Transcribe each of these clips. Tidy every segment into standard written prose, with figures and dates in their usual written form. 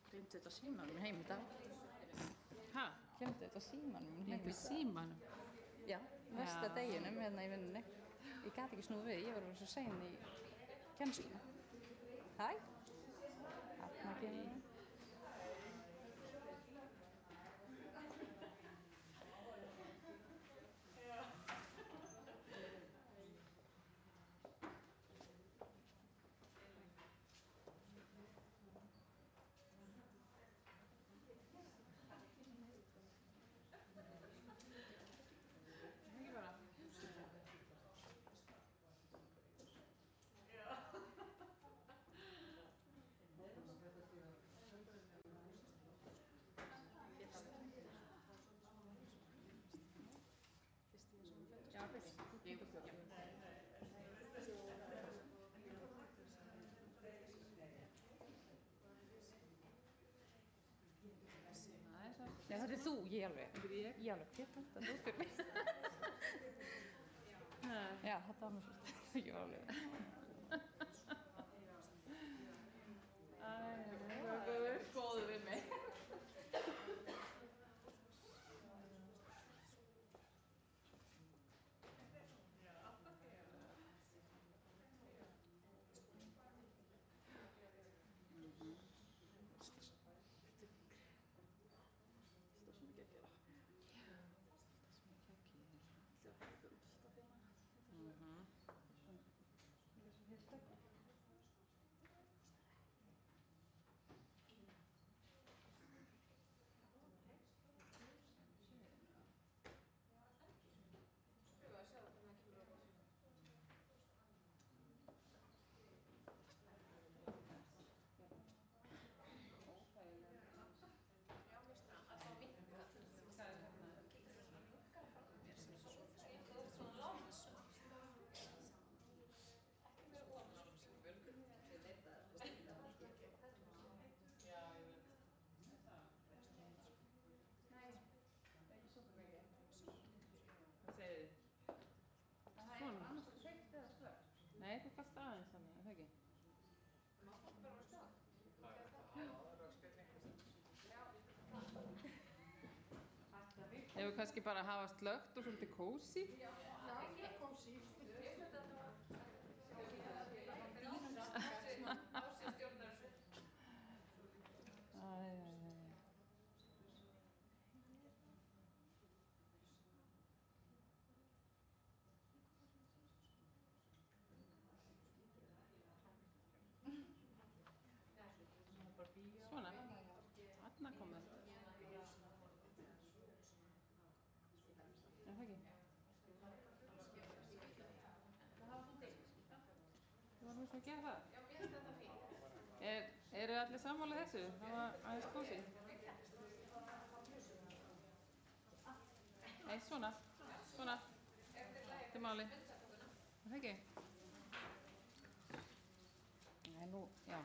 Gleymdi þetta símanum heim í dag. Hæ? Gleymdi þetta símanum heim í dag. Símanum? Já, versta deginum hérna í vinnunni. Ég gat ekki snúið við, ég var svo sein í kennsluna. Hæ? Þarna kemur það. Nei, þetta þú, ég alveg. Ég alveg, hver þetta dóttir mig? Já, þetta var mér svolítið. Ég alveg. Góðu við mig. Nei, þú gast aðeins þannig, er það ekki? Ef við kannski bara hafa slökkt og svolítið kósí. Já, kósí. Svona, þarna komið. Er það ekki? Þú varum svo að gera það? Já, mér finnst þetta fínt. Eru allir sammála þessu? Það var aðeins kósí? Nei, svona. Svona. Þetta er máli. Er það ekki? Nei, nú, já.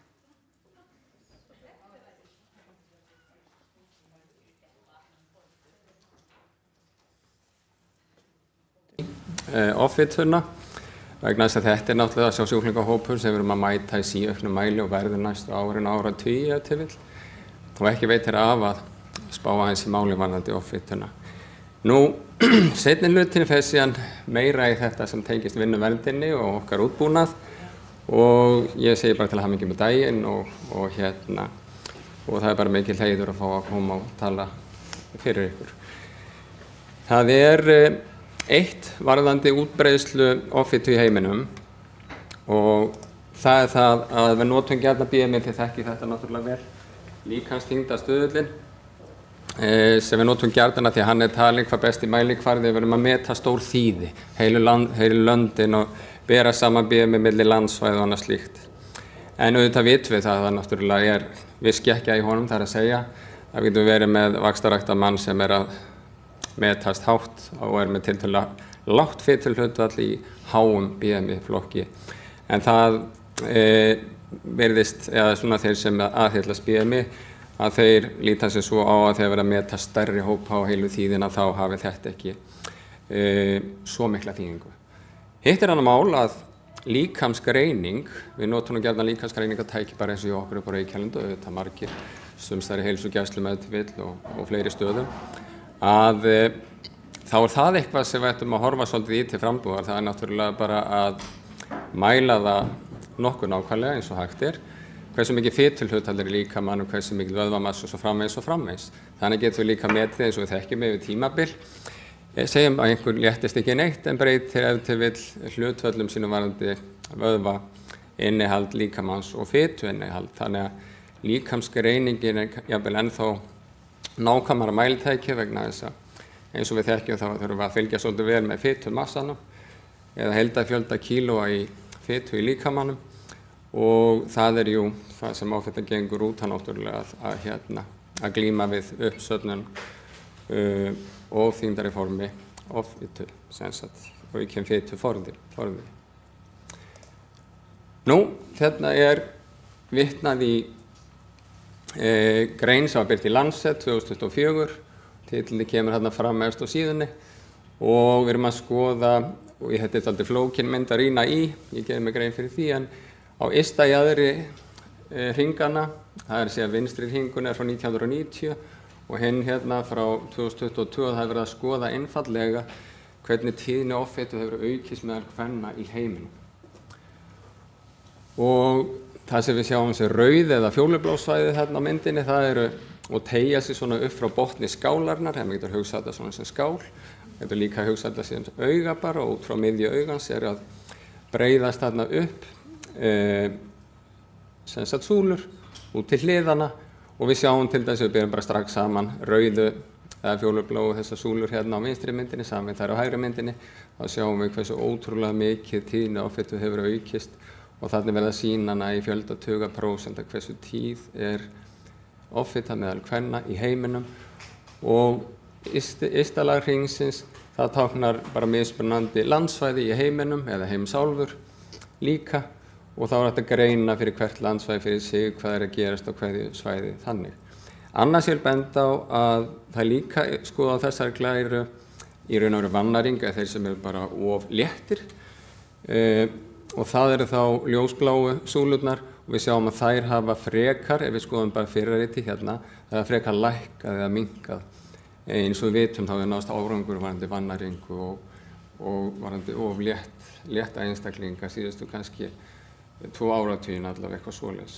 Offituna vegna þess að þetta náttúrulega sá sjúklingahópur sem við erum að mæta í síauknum mæli og verður næstu árin og áratugi ef til vill og ekki veitir af að spá aðeins í máli varðandi offituna. Nú, seinni hlutin fer síðan meira í þetta sem tengist vinnuverndinni og okkar útbúnað og ég segi bara til hamingju með daginn og það bara mikil heiður að fá að koma og tala fyrir ykkur. Það eitt varðandi útbreiðslu offitu í heiminum og það það að við notum gjarnan BMI, þið þekkið þetta náttúrulega vel, líkamsþyngdarstuðullinn sem við notum gjarnan að því að hann talinn hvað besti mælikvarði, við verum að meta stór þýði, heilu löndin og bera saman BMI milli landsvæði og annað slíkt. En auðvitað vitum við það náttúrulega viss skekkja í honum, það að segja að við getum verið með vaxtarækta mann sem að metast hátt og með tiltölulega lágt fituhlutfall í háum BMI flokki. En það virðist, eða svona þeir sem aðhyllast BMI, að þeir líta sig svo á að þeir vera að meta stærri hópa á heilu þýðina þá hafi þetta ekki svo mikla þýðingu. Hitt annar mál að líkamsgreining, við notum gjarnan líkamsgreiningatæki bara eins og í okkur upp á Reykjavík og auðvitað margir sumstaðar í heilsugæslu og fleiri stöðum, að þá það eitthvað sem við ættum að horfa svolítið í til frambúðar. Það náttúrulega bara að mæla það nokkuð nákvæmlega eins og hægt hversu mikið fituhlutfall í líkamanum, hversu mikið vöðvamassa og svo framvegis. Þannig getum við líka metið eins og við þekkjum yfir tímabil. Segjum að einhver léttist ekki neitt en breytir ef til vill hlutföllum sínum varðandi vöðva innihald líkamanns og fitu innihald. Þannig að líkamsgreiningin jafnvel ennþá nákvæmara mælitæki vegna þess að eins og við þekkjum þá þurfum við að fylgja svolítið vel með fitumassanum eða heildarfjölda kílóa í fitu í líkamannum og það jú það sem ofita gengur út hann náttúrulega að glíma við uppsöfnun ofþyngdari formi offitu og ekki fitu forði. Nú, hérna vitnað í grein sem var birt í Lancet 2024, titillinn kemur hérna fram efst á síðunni og við erum að skoða, og ég þetta aldrei flókin mynd að rýna í, ég gerði mig grein fyrir því, en á ysta jaðri hringana, það síðan vinstri hringun frá 1990 og hinn hérna frá 2022, það verið að skoða einfallega hvernig tíðni offitu hefur aukist meðal kvenna í heiminum. Og það sem við sjáum sem rauð eða fjólublásvæði þarna á myndinni, það og teygja sig svona upp frá botni skálarnar, þegar maður getur hugsað þetta svona sem skál, getur líka hugsað þetta sem auga bara og út frá miðju augans að breiðast þarna upp súlur út til hliðana og við sjáum til þess að við byrjum bara strax saman rauðu eða fjólubláu þessar súlur hérna á vinstri myndinni saman þær á hægri myndinni, þá sjáum við hversu ótrúlega mikið tíðni offitu hefur aukist og þannig verða sýnana í fjölda tuga prósent hversu tíð offita meðal kvenna í heiminum og ystalag hringsins það táknar bara mismunandi landsvæði í heiminum eða heimsálfur líka og þá hægt að greina fyrir hvert landsvæði fyrir sig hvað að gerast á hverju svæði þannig. Annars ég benda á að það líka skoða þessar glæru í raun og veru vannaring eða þeir sem bara of léttir og það þá ljósbláu súlurnar og við sjáum að þær hafa frekar, ef við skoðum bara fyrirriti hérna, það er frekar lækkað eða minnkað. Eins og við vitum þá náðst árangur varðandi vannaringu og varðandi of létta einstaklinga síðustu kannski 2 áratugin allavega eitthvað svoleiðis.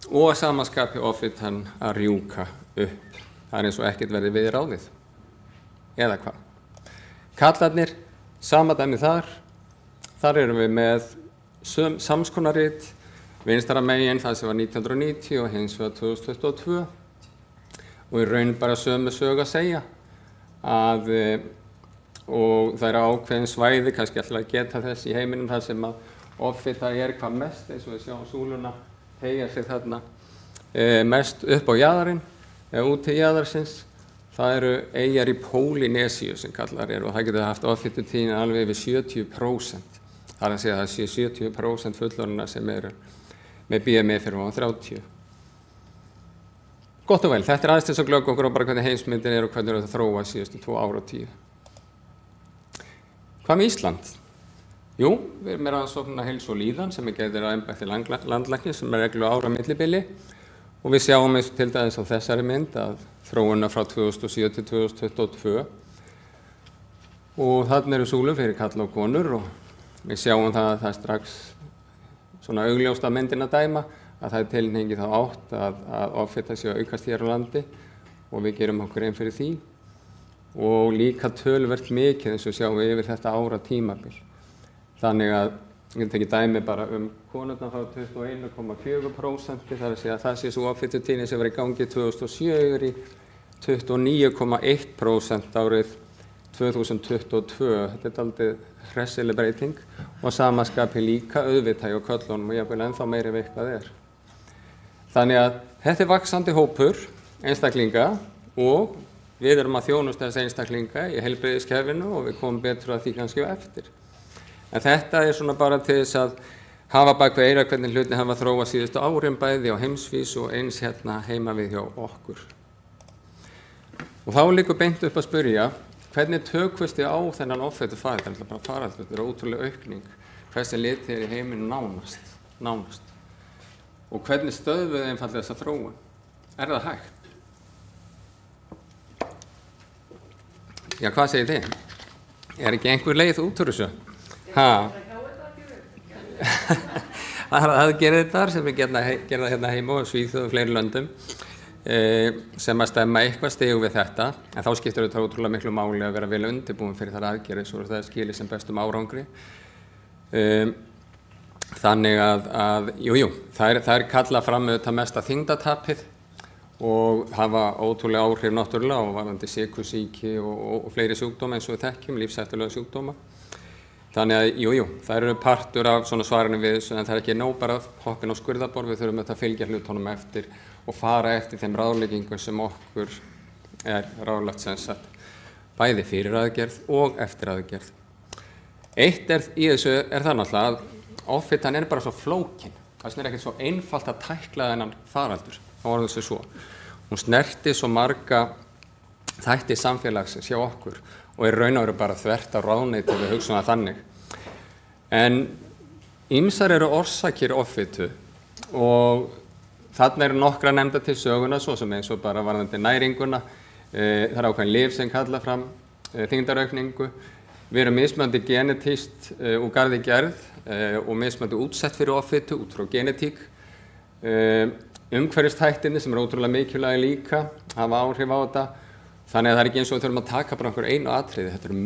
Og að samaskapi offitan að rjúka upp. Það eins og ekkert verði við ráðið. Eða hvað? Kallarnir, sama dæmi þar. Þar erum við með samskonarit, vinstara megin það sem var 1990 og hins vegar 2022. Og í raun bara sömu sögu að segja og það ákveðin svæði, kannski alltaf að geta þess í heiminum þar sem að offita hvað mest, eins og við sjáum súluna teygja sig þarna mest upp á jaðarinn, eða út til jaðarsins. Það eyjar í Pólynesiu sem kallar og það getur haft offitutíðni alveg yfir 70%. Það að segja að það sé 70% fullorðinna sem með BMI fyrir 30. Gott og vel, þetta aðeins til að glögga okkur á bara hvernig heimsmyndin og hvernig það þróa síðustu 2 áratíu. Hvað með Ísland? Jú, við erum með rannsóknina Heilsu og líðan sem gerðir á embætti landlæknis sem reglu ára millibili og við sjáum eins og til dæmis á þessari mynd að þróuna frá 2007 til 2022 og þarna súlur fyrir karla og konur og við sjáum það að það strax svona augljóst að myndin að dæma að það tilhneigingi þá átt að offita sé að aukast hér á landi og við gerum okkur einn fyrir því og líka töluvert mikið eins og sjáum við yfir þetta ára tímabil. Þannig að ég tek dæmi bara konurnar frá 21,4%, þar að segja að það sé svo offitutíðni sem var í gangi 2007 yfir í 29,1% árið 2022. Þetta er dálítið hressileg breyting og samaskapi líka auðvitað og köllunum og jafnvel ennþá meiri ef eitthvað er. Þannig að þetta er vaxandi hópur einstaklinga og við erum að þjónusta þessa einstaklinga í heilbrigðiskerfinu og við komum betur að því kannski eftir. En þetta er svona bara til þess að hafa bak við eyra hvernig hlutin hafa þróað síðustu árin bæði á heimsvís og eins hérna heima við hjá okkur. Og þá liggur beint upp að spyrja, hvernig tökumst þið á þennan offitu faraldur? Það er bara faraldur, þetta er ótrúlega aukning. Hversu litið er í heiminu nánast? Og hvernig stöðum við einfallega þessa þróun? Er það hægt? Já, hvað segir þið? Er ekki einhver leið út úr þessu? Það gerir þetta sem við gerum það hérna heima og Svíþjóð og fleiri löndum sem að stemma eitthvað stigu við þetta, en þá skiptir þetta ótrúlega miklu máli að vera vel undirbúin fyrir þar aðgerðir svo það skili sem bestum árangri. Þannig að það er kallað fram auðvitað mesta þyngdartapið og hafa ótrúlega áhrif náttúrulega og varðandi sykursýki og fleiri sjúkdóma eins og við þekkjum, lífshættulega sjúkdóma. Þannig að það eru partur af svona svarinu við þessu, en það er ekki nóg bara hoppin á skurðarborð, við þurfum að fylgja hlutunum eftir og fara eftir þeim ráðleggingum sem okkur er ráðlagt sem sagt, bæði fyrir aðgerð og eftir aðgerð. Eitt í þessu er það náttúrulega að offitan er bara svo flókin, það er ekkert svo einfalt að tækla þennan faraldur, þá var þessu svo. Hún snerti svo marga þætti samfélagsins hjá okkur og er raun og veru bara þvert á ráðuneyti við hugsun að þannig. En ýmsar eru orsakir offitu og þarna eru nokkra nefnda til söguna, svo sem eins og bara varðandi næringuna, það er ákveðin lyf sem kalla fram þyngdaraukningu. Við erum mismunandi genetískt úr garði gerð og mismunandi útsett fyrir offitu út frá genetík. Umhverfisþættirnir sem eru ótrúlega mikilvægir líka hafa áhrif á þetta. Þannig að það er ekki eins og við þurfum að taka bara einhver einu atriði, þetta eru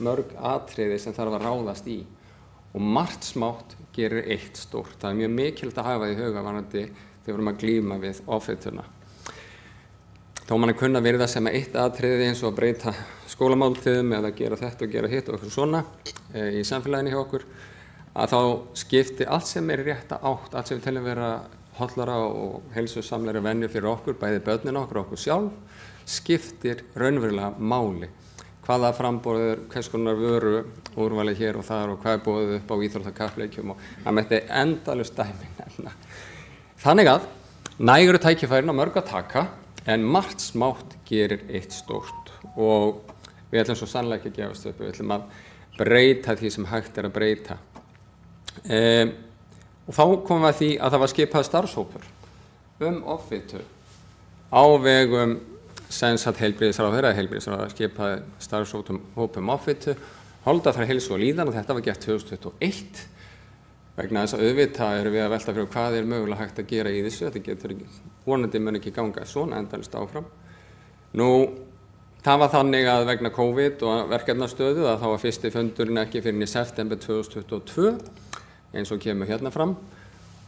mörg atriði sem þarf að ráðast í og margt smátt gerir eitt stórt. Það er mjög mikilvægt að hafa í huga varðandi þegar við erum að glíma við offituna. Þó mann kunna virða sem eitt atriði eins og að breyta skólamáltíðum eða gera þetta og gera hitt og eitthvað svona í samfélaginu hjá okkur, að þá skipti allt sem er í rétta átt, allt sem við teljum vera hollara og heilsusamlegri venju fyrir okkur, bæði börnin okkur og okkur sjálf, skiptir raunverulega máli. Hvaða framboður, hvers konar vöru úrvalið hér og þar og hvað er boðið upp á íþróttakappleikjum og það mætti endalaust dæmi nefna. Þannig að nægur tækifærin á mörg að taka en margt smátt gerir eitt stórt og við ætlum svo sannlega ekki að gefast upp, við ætlum að breyta því sem hægt er að breyta. Og þá komum við að því að það var skipað starfshópur offitu á vegum heilbrigðisráðherra skipaði starfshópum offitu, holda þar heilsu og líðan og þetta var gert 2021 vegna þess að auðvitað erum við að velta fyrir hvað er mögulega hægt að gera í þessu, þetta getur vonandi mun ekki ganga svona endalaust áfram. Nú, það var þannig að vegna COVID og verkefnastöðu að þá var fyrsti fundurinn ekki fyrir í september 2022 eins og kemur hérna fram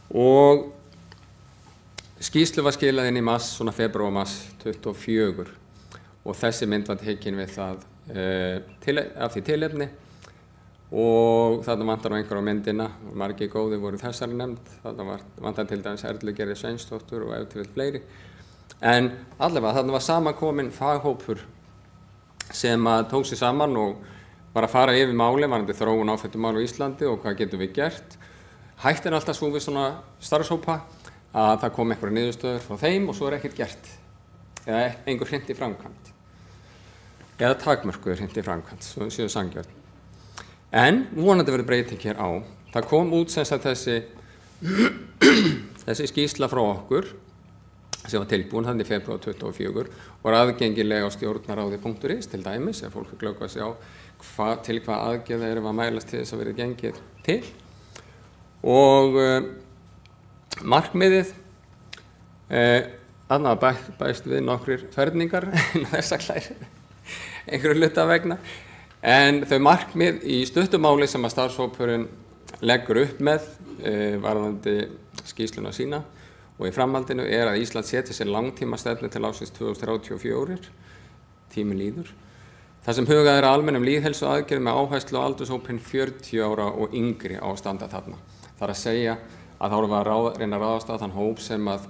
og skýrslu var skilað inn í mars, svona febrúar-mars 24 og þessi mynd var tekin við það af því tilefni og þarna vantar á einhver á myndina og margir góðir voru þessari nefnd, þarna vantar til dæmis Erlu Gerði Sveinsdóttur og ef til vill fleiri. En allavega þarna var samankominn faghópur sem tók sig saman og var að fara yfir máli varðandi þróun áfættumál á Íslandi og hvað getum við gert. Hægt er alltaf svo við svona starfshópa að það kom einhverja niðurstöður frá þeim og svo er ekkert gert eða einhver hreint í framkvæmd eða takmörkuður hreint í framkvæmd, svo séu sanngjörn. En vonandi verður breyting hér á. Það kom út sem sagt þessi skýrsla frá okkur sem var tilbúin þannig í febrúar 24 og var aðgengileg á stjórnaráði.is til dæmis ef fólk glögg að sjá til hvað aðgerða erum að mælast til þess að verið gengið til. Og markmiðið, þarna bæst við nokkrir ferningar þessa klær, einhverju hluta vegna, en þau markmið í stuttumáli sem að starfshópurinn leggur upp með varðandi skýrsluna sína og í framhaldinu að Ísland setji sér langtímastefnu til ársins 2034, tíminn líður, þar sem hugað að almennum lýðheilsuaðgerðum með áherslu á aldurshópinn 40 ára og yngri á að standa þarna. Það að segja að þá erum við að reyna að ráðast á þann hóp sem að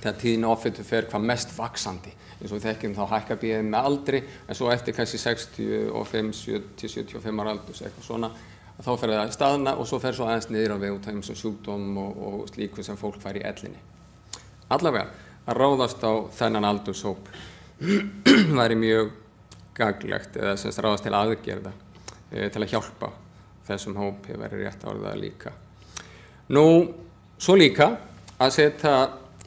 þegar tíðin offitu fer hvað mest vaxandi. Eins og við þekkjum þá hækkar BMI með aldri, en svo eftir kannski 65-75 ára aldurs, eitthvað svona, þá fer það að staðna og svo fer svo aðeins niður á veg út af þessum sjúkdóm og slíku sem fólk fær í ellinni. Allavega, að ráðast á þennan aldurshóp væri mjög gagnlegt, eða sem ráðast til aðgerða til að hjálpa þessum hópi verið rétt orðað líka. Nú, svo líka að setja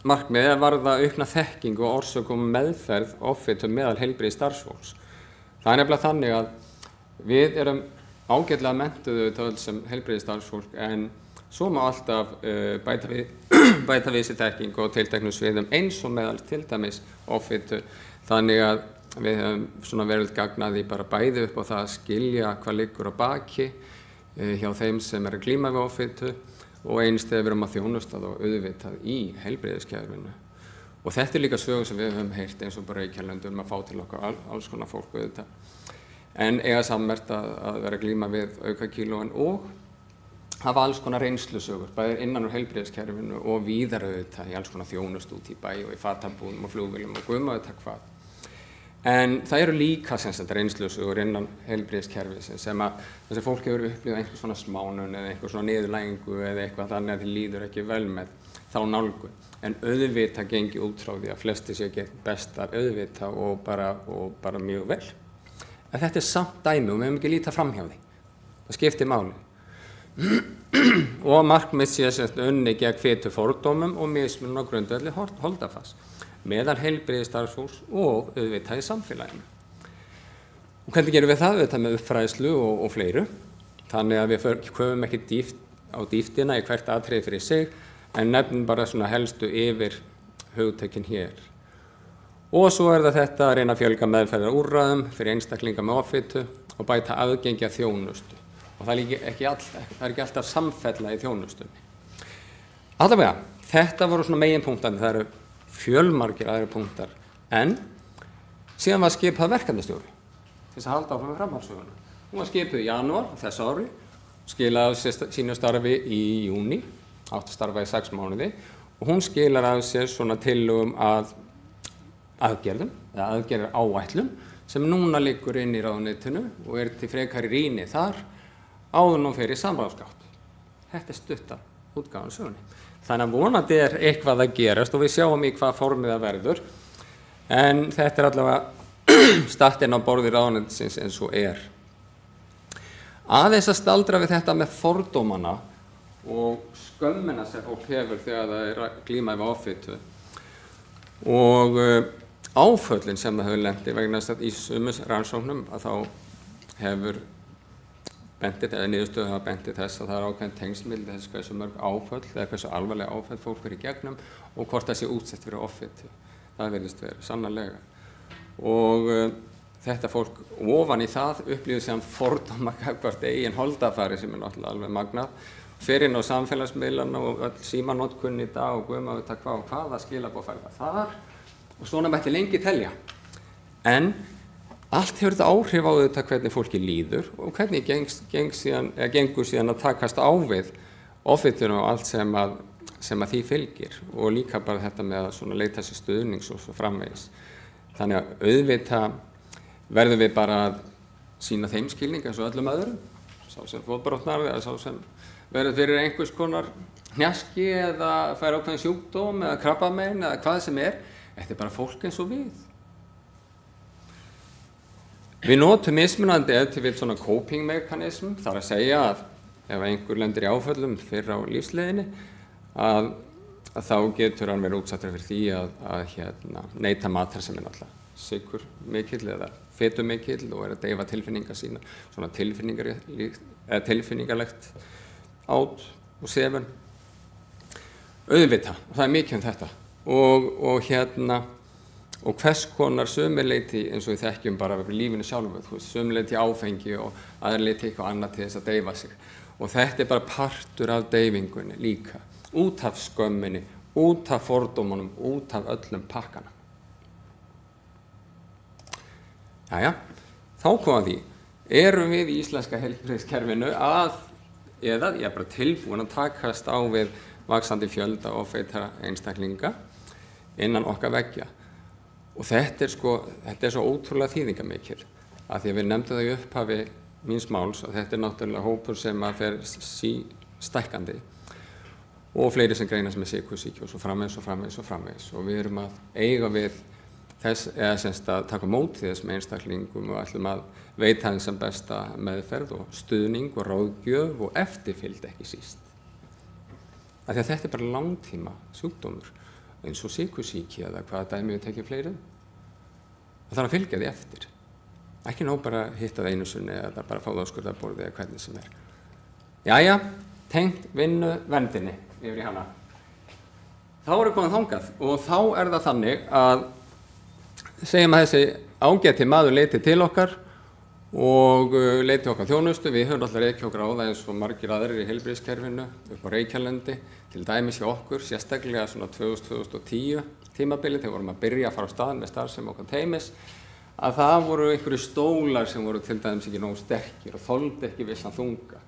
markmið að varða aukna þekkingu og orsökum meðferð offitu meðal heilbrigðs starfsfólks. Það nefnilega þannig að við erum ágætlega menntuðu öll sem heilbrigðs starfsfólk, en svo má alltaf bæta við sér þekkingu og tilteknum sviðum eins og meðal til dæmis offitu. Þannig að við hefum verið gagnaði bara bæði upp á það að skilja hvað liggur á baki hjá þeim sem að glíma við offitu og eins þegar við erum að þjónustað og auðvitað í heilbrigðiskerfinu. Og þetta líka sögur sem við höfum heyrt eins og bara Reykjalundum að fá til okkar alls konar fólk auðvitað. En eiga sammerkt að vera glíma við aukakílóin og hafa alls konar reynslusögur, bæði innan úr heilbrigðiskerfinu og víðar auðvitað í alls konar þjónust út í bæ og í fatabúðum og flugvélum og guð má auðvitað hvað. En það eru líka reynslusögur innan heilbrigðiskerfisins sem að þessi fólk hefur upplifað einhver svona smánun eða einhver svona niðurlægingu eða eitthvað þannig að þið líður ekki vel með þá nálgun. En auðvitað gengi út frá því að flesti sé gett bestar auðvitað og bara mjög vel. En þetta samt dæmi og við höfum ekki líta fram hjá því. Það skiptir máli. Og markmið sé unni gegn fitufordómum og mismunun á grundvelli holdafars meðal heilbrigðisstarfsfólks og auðvitað í samfélaginu. Og hvernig gerum við það? Auðvitað með uppfræðslu og fleiru. Þannig að við köfum ekki á dýptina í hvert atriði fyrir sig, en nefnum bara svona helstu yfir hugtökin hér. Og svo það þetta að reyna að fjölga meðferðarúrræðum fyrir einstaklinga með offitu og bæta aðgengi að þjónustu. Og það er ekki alltaf samfella í þjónustunni. Allavega, þetta voru svona meginpunktandi, það eru fjölmargir aðrir punktar, en síðan var skipað verkefnastjóri til þess að halda áfram með framhaldsöguna. Hún var skipuð í janúar þess ári, skilaði sínu starfi í júní, átti að starfa í 6 mánuði og hún skilar af sér svona tillögum að aðgerðum, eða aðgerðar áætlun sem núna liggur inn í ráðuneytinu og til frekari rýni þar áður nú fyrir samráðsgátt. Þetta stutta útgáfan sögunni. Þannig að vonandi eitthvað að gerast og við sjáum í hvað formið það verður. En þetta allavega startinn á borði ráðuneytisins eins og Aðeins að staldra við þetta með fordómana og skömmina sem fólk hefur þegar það að glíma við offitu og áföllin sem það hefur lent í vegna þess að í sumum rannsóknum að þá hefur niðurstöður hafa bent til þess að það ákveðin tengsl milli þess hversu mörg áföll eða hversu alvarlega áföll fólk fyrir gegnum og hvort það sé útsett fyrir offitu. Það virðist vera sannarlega. Og þetta fólk ofan í það upplifir sem fordóma gagnvart eigin holdafari sem náttúrulega alveg magnað. Fer inn á samfélagsmiðlana og öll símanotkun í dag og guðum að vita hvaða skilaboð fær það þar og svona mætti lengi telja. En allt hefur þetta áhrif á þetta hvernig fólki líður og hvernig gengur síðan að takast á við offituna og allt sem að því fylgir og líka bara þetta með að leita sér stuðnings og svo framvegis. Þannig að auðvitað verðum við bara að sýna þeim skilning eins og öllum öðrum, sá sem fótbrotnar eða sá sem verður fyrir einhvers konar hnjaski eða fær ákveðin sjúkdóm eða krabbamein eða hvað sem þetta bara fólk eins og við. Við notum mismunandi ef til vill svona coping-mekanism, þar að segja að ef einhver lendir í áföllum fyrr á lífsleiðinni að þá getur hann verið útsettur fyrir því að neita matar sem náttúrulega sykur mikill eða fitu mikill og að deyfa tilfinningar sína, svona tilfinningarlegt át og sefur. Auðvitað, og það mikið þetta. Og hvers konar sömuleyti eins og við þekkjum bara við lífinu sjálfu, sömuleyti áfengi og aðra leyti eitthvað annað til þess að deyfa sig. Og þetta bara partur af deyfingunni líka, út af skömminni, út af fordómunum, út af öllum pakkana. Jæja, þá kom að því, erum við í íslenska heilbrigðiskerfinu eða ég bara tilbúin að takast á við vaxandi fjölda offeitra einstaklinga innan okkar veggja. Og þetta er svo ótrúlega þýðingamikil, að því að við nefndum það í upphafi míns máls að þetta náttúrulega hópur sem að fer stækkandi og fleiri sem greinast með sykursýki og svo framvegis. Og við erum að eiga við þess, eða semst að taka móti þessum einstaklingum og ætlum að veita þeim sem besta meðferð og stuðning og ráðgjöf og eftirfylgd ekki síst. Af því að þetta er bara langtíma sjúkdómur, eins og sykursýki eða hvaða dæmi við tekjum fleiri. Það þarf að fylgja því eftir. Ekki nóg bara hitta það einu sinni eða bara fá það á skurðarborði eða hvernig sem er. Jæja, tengt vinnu verndinni yfir í hana. Þá erum við komin þangað og þá er það þannig að segjum að þessi ágæti maður leiti til okkar og leiti okkar þjónustu. Við höfum alltaf reykja okkur á það eins og margir aðrir í heilbrigðiskerfinu upp á Reykjalundi, til dæmis hjá okkur, sérstaklega svona 2010 tímabili þegar vorum að byrja að fara á stað með starfsemi okkar teymis, að það voru einhverju stólar sem voru til dæmis ekki nógu sterkir og þoldi ekki vissan þunga.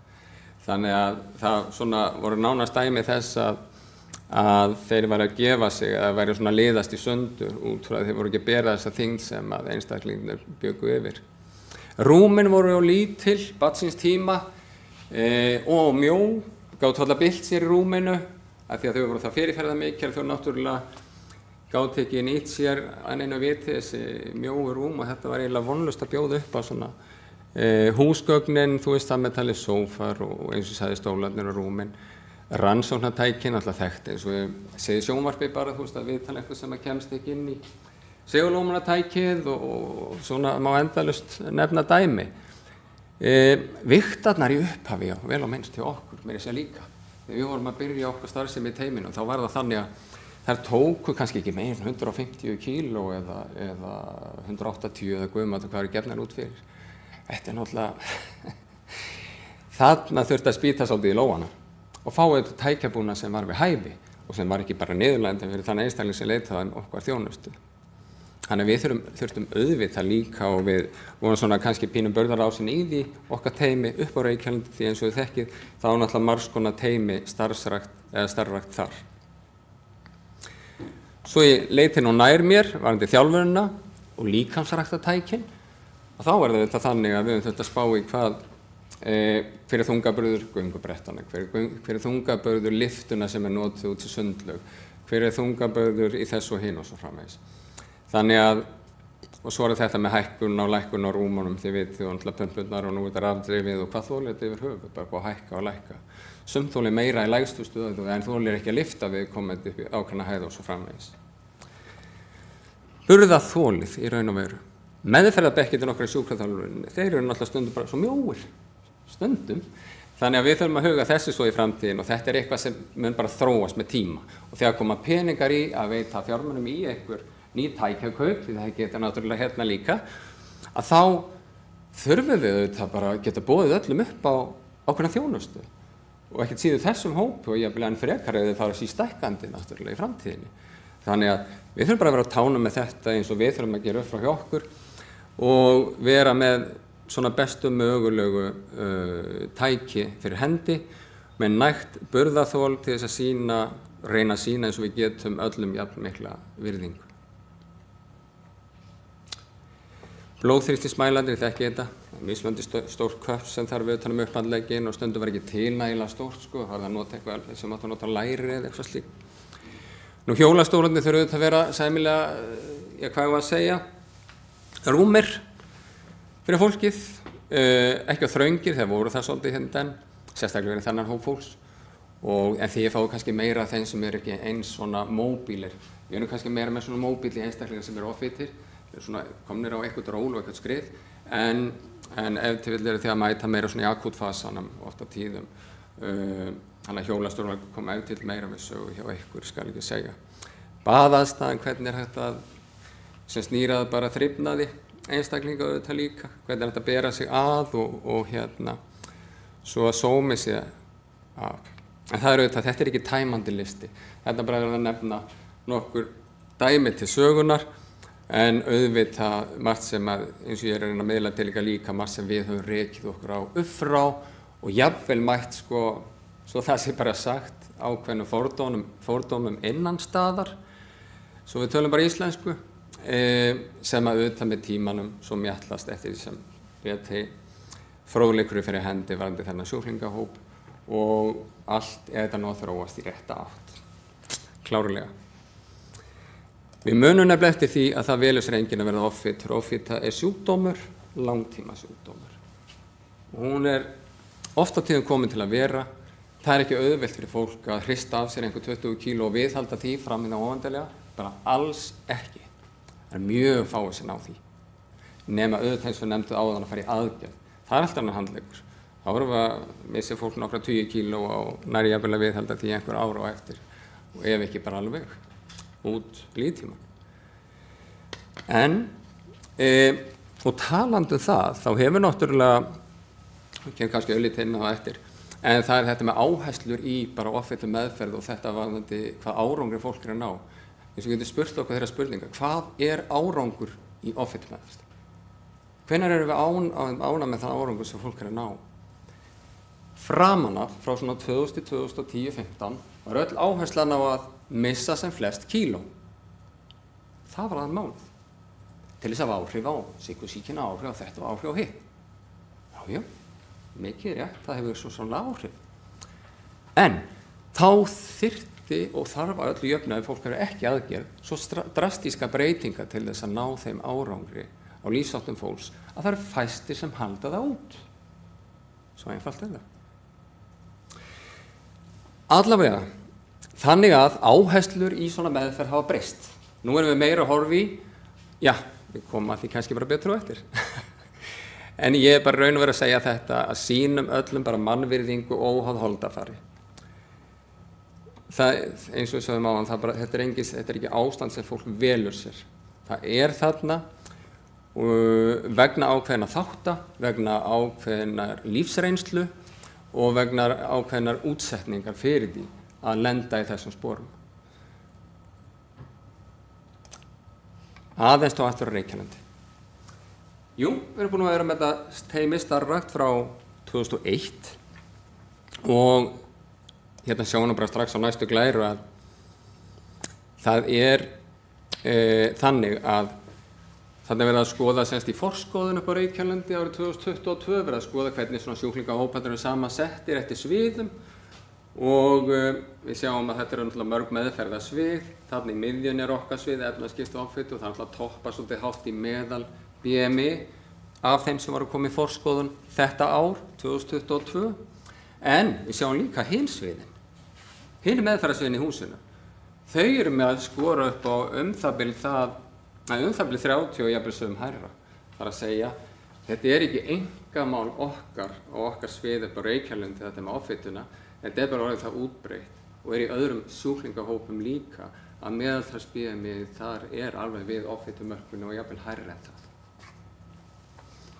Þannig að það svona voru nánast dæmi þess að þeir væru að gefa sig eða væru svona liðast í sundur út frá að þeir voru ekki að bera þessa þyngd sem að einstaklingarnir bjuggu yfir. Rúmin voru lítil, barnsins tíma og mjó, gátu alltaf byllt sér í rúminu af því að þau voru það fyrirferðarmikil, þau náttúrulega gátu ekki nýtt sér að neinu viti þessi mjóu rúm og þetta var eiginlega vonlaust að bjóða upp á svona húsgögnin, þú veist það með talið sófar og eins og sagði stólarnir og rúmin. Rannsóknartækin alltaf þekkt eins og ég segi sjónvarpi bara, þú veist að viðtala eitthvað sem að kemst ekki inn í segulómunartækið og svona má endalaust nefna dæmi. Vigtarnar í upphafi, já, vel á minnst hjá okkur, meira sér líka. Þegar við vorum að byrja okkar starfsemi í teyminu, þá var það þannig að þær tóku kannski ekki meir 150 kíló eða 180 eða guðmat og hvað eru gefnar út fyrir. Þetta er náttúrulega, þarna þurfti að spýta svolítið í lóana og fá þetta tækjabúna sem var við hæfi og sem var ekki bara niðurlægjandi fyrir þann einstakling sem leitaði okkar þjónustu. Þannig að við þurftum auðvitað líka og við vorum svona kannski pínum börðarásin í því okkar teymi upp á Reykjalundi því eins og við þekkið þá er náttúrulega margs konar teymi starfrækt þar. Svo ég leiti nú nær mér varðandi þjálfunina og líkamsræktartækin og þá er þetta þannig að við höfum þurft að spá í hvað hver er þungaburður göngubrettana, hver er þungaburður liftuna sem er notuð út til sundlaug, hver er þungaburður í þessu og hinn og svo framvegis. Þannig að, og svo er þetta með hækkun og lækkun á rúmunum, þið vitið og alltaf pömpurnar og nú er þetta rafdrifið og hvað þolir þetta yfir höfuð, bara búið að hækka og lækka. Sumt þolir meira í lægstu stöðu en þolir ekki að lifta við komandi upp í ákveðna hæð og svo framvegis. Burðarþolið í raun og veru. Meðferðarbekkirnir okkar í sjúkraþjálfuninni, þeir eru náttúrulega stundum bara svo mjóir, stundum. Þannig að við þurfum að huga þessu svo í framtíðin og þetta er eitthvað sem mun bara þróast með tíma. Og þegar koma peningar í að veita fjármunum í einhver ný tækjakaup, því það geta náttúrulega hérna líka, að þá þurfum við auðvitað bara að geta boðið öllum upp á ákveðna þjónustu og ekkert síður þessum hópi og jafnvel enn frekar ef þið fara stækkandi náttúrulega í framtíðinni. Þannig að við þurfum bara að vera á tánum með þetta eins og við þurfum að gera upp frá hjá okkur og vera með svona bestu mögulegu tæki fyrir hendi með nægt burðarþol til þess að reyna að sýna eins og við getum öllum jafn mikla virðingu. Blóðþrýstismælarnir, ég þekki þetta, mismunandi stórt köpp sem þarf utan upphandlegginn og stundum var ekki til nægilega stórt, það var það að nota eitthvað sem átt að nota læri eða eitthvað slíkt. Nú hjólastólarnir þurfa auðvitað að vera sæmilega, hvað ég var að segja, rúmir fyrir fólkið, ekki á þröngir, þegar voru það svolítið hérna enn, sérstaklega verið þennan hóp fólks, en því ég fái kannski meira af þeim sem eru ekki eins svona móbílir. Við erum kannski meira með svona móbíli einstaklingar sem eru offittir, svona komnir á eitthvað ról og eitthvað skrið, en ef til vill eru því að mæta meira svona í akútfasanum ofta tíðum Þannig að hjólastólar koma ef til meira við sögu hjá ykkur, skal ekki segja. Baðaðstæðan, hvernig hægt að sem snýrað bara þrifnaði einstaklinga auðvitað líka, hvernig hægt að bera sig að og svo að sómi sig af. En það auðvitað, þetta ekki tæmandi listi. Þetta bara að nefna nokkur dæmi til sögunar, en auðvitað margt sem að, eins og ég að miðla til líka margt sem við höfum rekið okkur á uppfrá og jafnvel mætt svo það sé bara sagt ákveðnum fordómum innan staðar, svo við tölum bara íslensku, sem að auðvitað með tímanum svo mjallast eftir því sem rétti fróðleikur fyrir hendi varðandi þennan sjúklingahóp og allt þetta nú að þróast í rétta átt. Klárlega. Við munum nefnilega eftir því að það velur sér enginn að verða offita. Offita sjúkdómur, langtíma sjúkdómur. Og hún oft á tíðum komin til að vera. Það ekki auðvelt fyrir fólk að hrista af sér einhver 20 kíló og viðhalda því fram á óendanlega. Bara alls ekki. Það mjög fáið sem á því. Nema auðvitað eins og nefndu áðan að fara í aðgerð. Það alltaf annar handleikur. Þá erum við að missa fólk nokkra 20 kíló og nær jafnvel að viðhalda því einhver ára á eftir. Og ef ekki bara alveg út líftíman. En, og talandi það, þá hefur náttúrulega, kemur kannski auðvitað inn á það eftir, en það þetta með áherslur í bara offitu meðferð og þetta varðandi hvað árangri fólk að ná. Eins og getur spurt okkur þeirra spurninga, hvað árangur í offitu meðferð? Hvenær erum við ána með það árangur sem fólk að ná? Framan af, frá svona 2010-15, var öll áherslan á að missa sem flest kíló. Það var mánuð. Til þess að hafa áhrif á sykursýkina, áhrif á þetta og áhrif á hitt. Já, mikið rétt, það hefur svo sannlega áhrif. En þá þyrfti og þarf að öllu jöfnu ef fólk ekki aðgerð, svo drastíska breytinga til þess að ná þeim árangri á lífsháttum fólks að það fæstir sem halda það út. Svo einfalt það. Allavega, þannig að áherslur í svona meðferð hafa breyst. Nú erum við meira að horfa í, já, við komum að því kannski bara betur og eftir. En ég bara raun og verið að segja þetta, að sýnum öllum bara mannvirðingu og óháð holdafari. Það, eins og við sögum áðan, þetta ekki ástand sem fólk velur sér. Það þarna vegna ákveðna þátta, vegna ákveðnar lífsreynslu og vegna ákveðnar útsetningar fyrir því að lenda í þessum sporum. Aðeins þá aftur á Reykjalandi. Jú, við erum búin að vera með þetta teymi starfrækt frá 2001 og hérna sjáum við bara strax á næstu glæru að það þannig að þannig verið að skoða semst í forskoðun upp á Reykjalandi árið 2022 verið að skoða hvernig svona sjúklingahóparnir eru samansettir eftir sviðum og við sjáum að þetta náttúrulega mörg meðferðarsvið, þarna í miðjunni okkar svið, efnaskipti og offitu og það náttúrulega toppar svolítið hátt í meðal BMI af þeim sem var að koma í forskoðun þetta ár, 2022, en við sjáum líka hinn sviðin, hinn meðferðarsviðin í húsinu. Þau eru með að skora upp á það bil 30 og jafnvel sögum hærra. Það að segja, þetta ekki einkamál okkar og okkar svið upp á Reykjalandi þetta með offituna, þetta bara orðið það útbreitt og í öðrum sjúklingahópum líka að meðaltals BMI þar alveg við offitumörkunni og jafnvel hærra en það.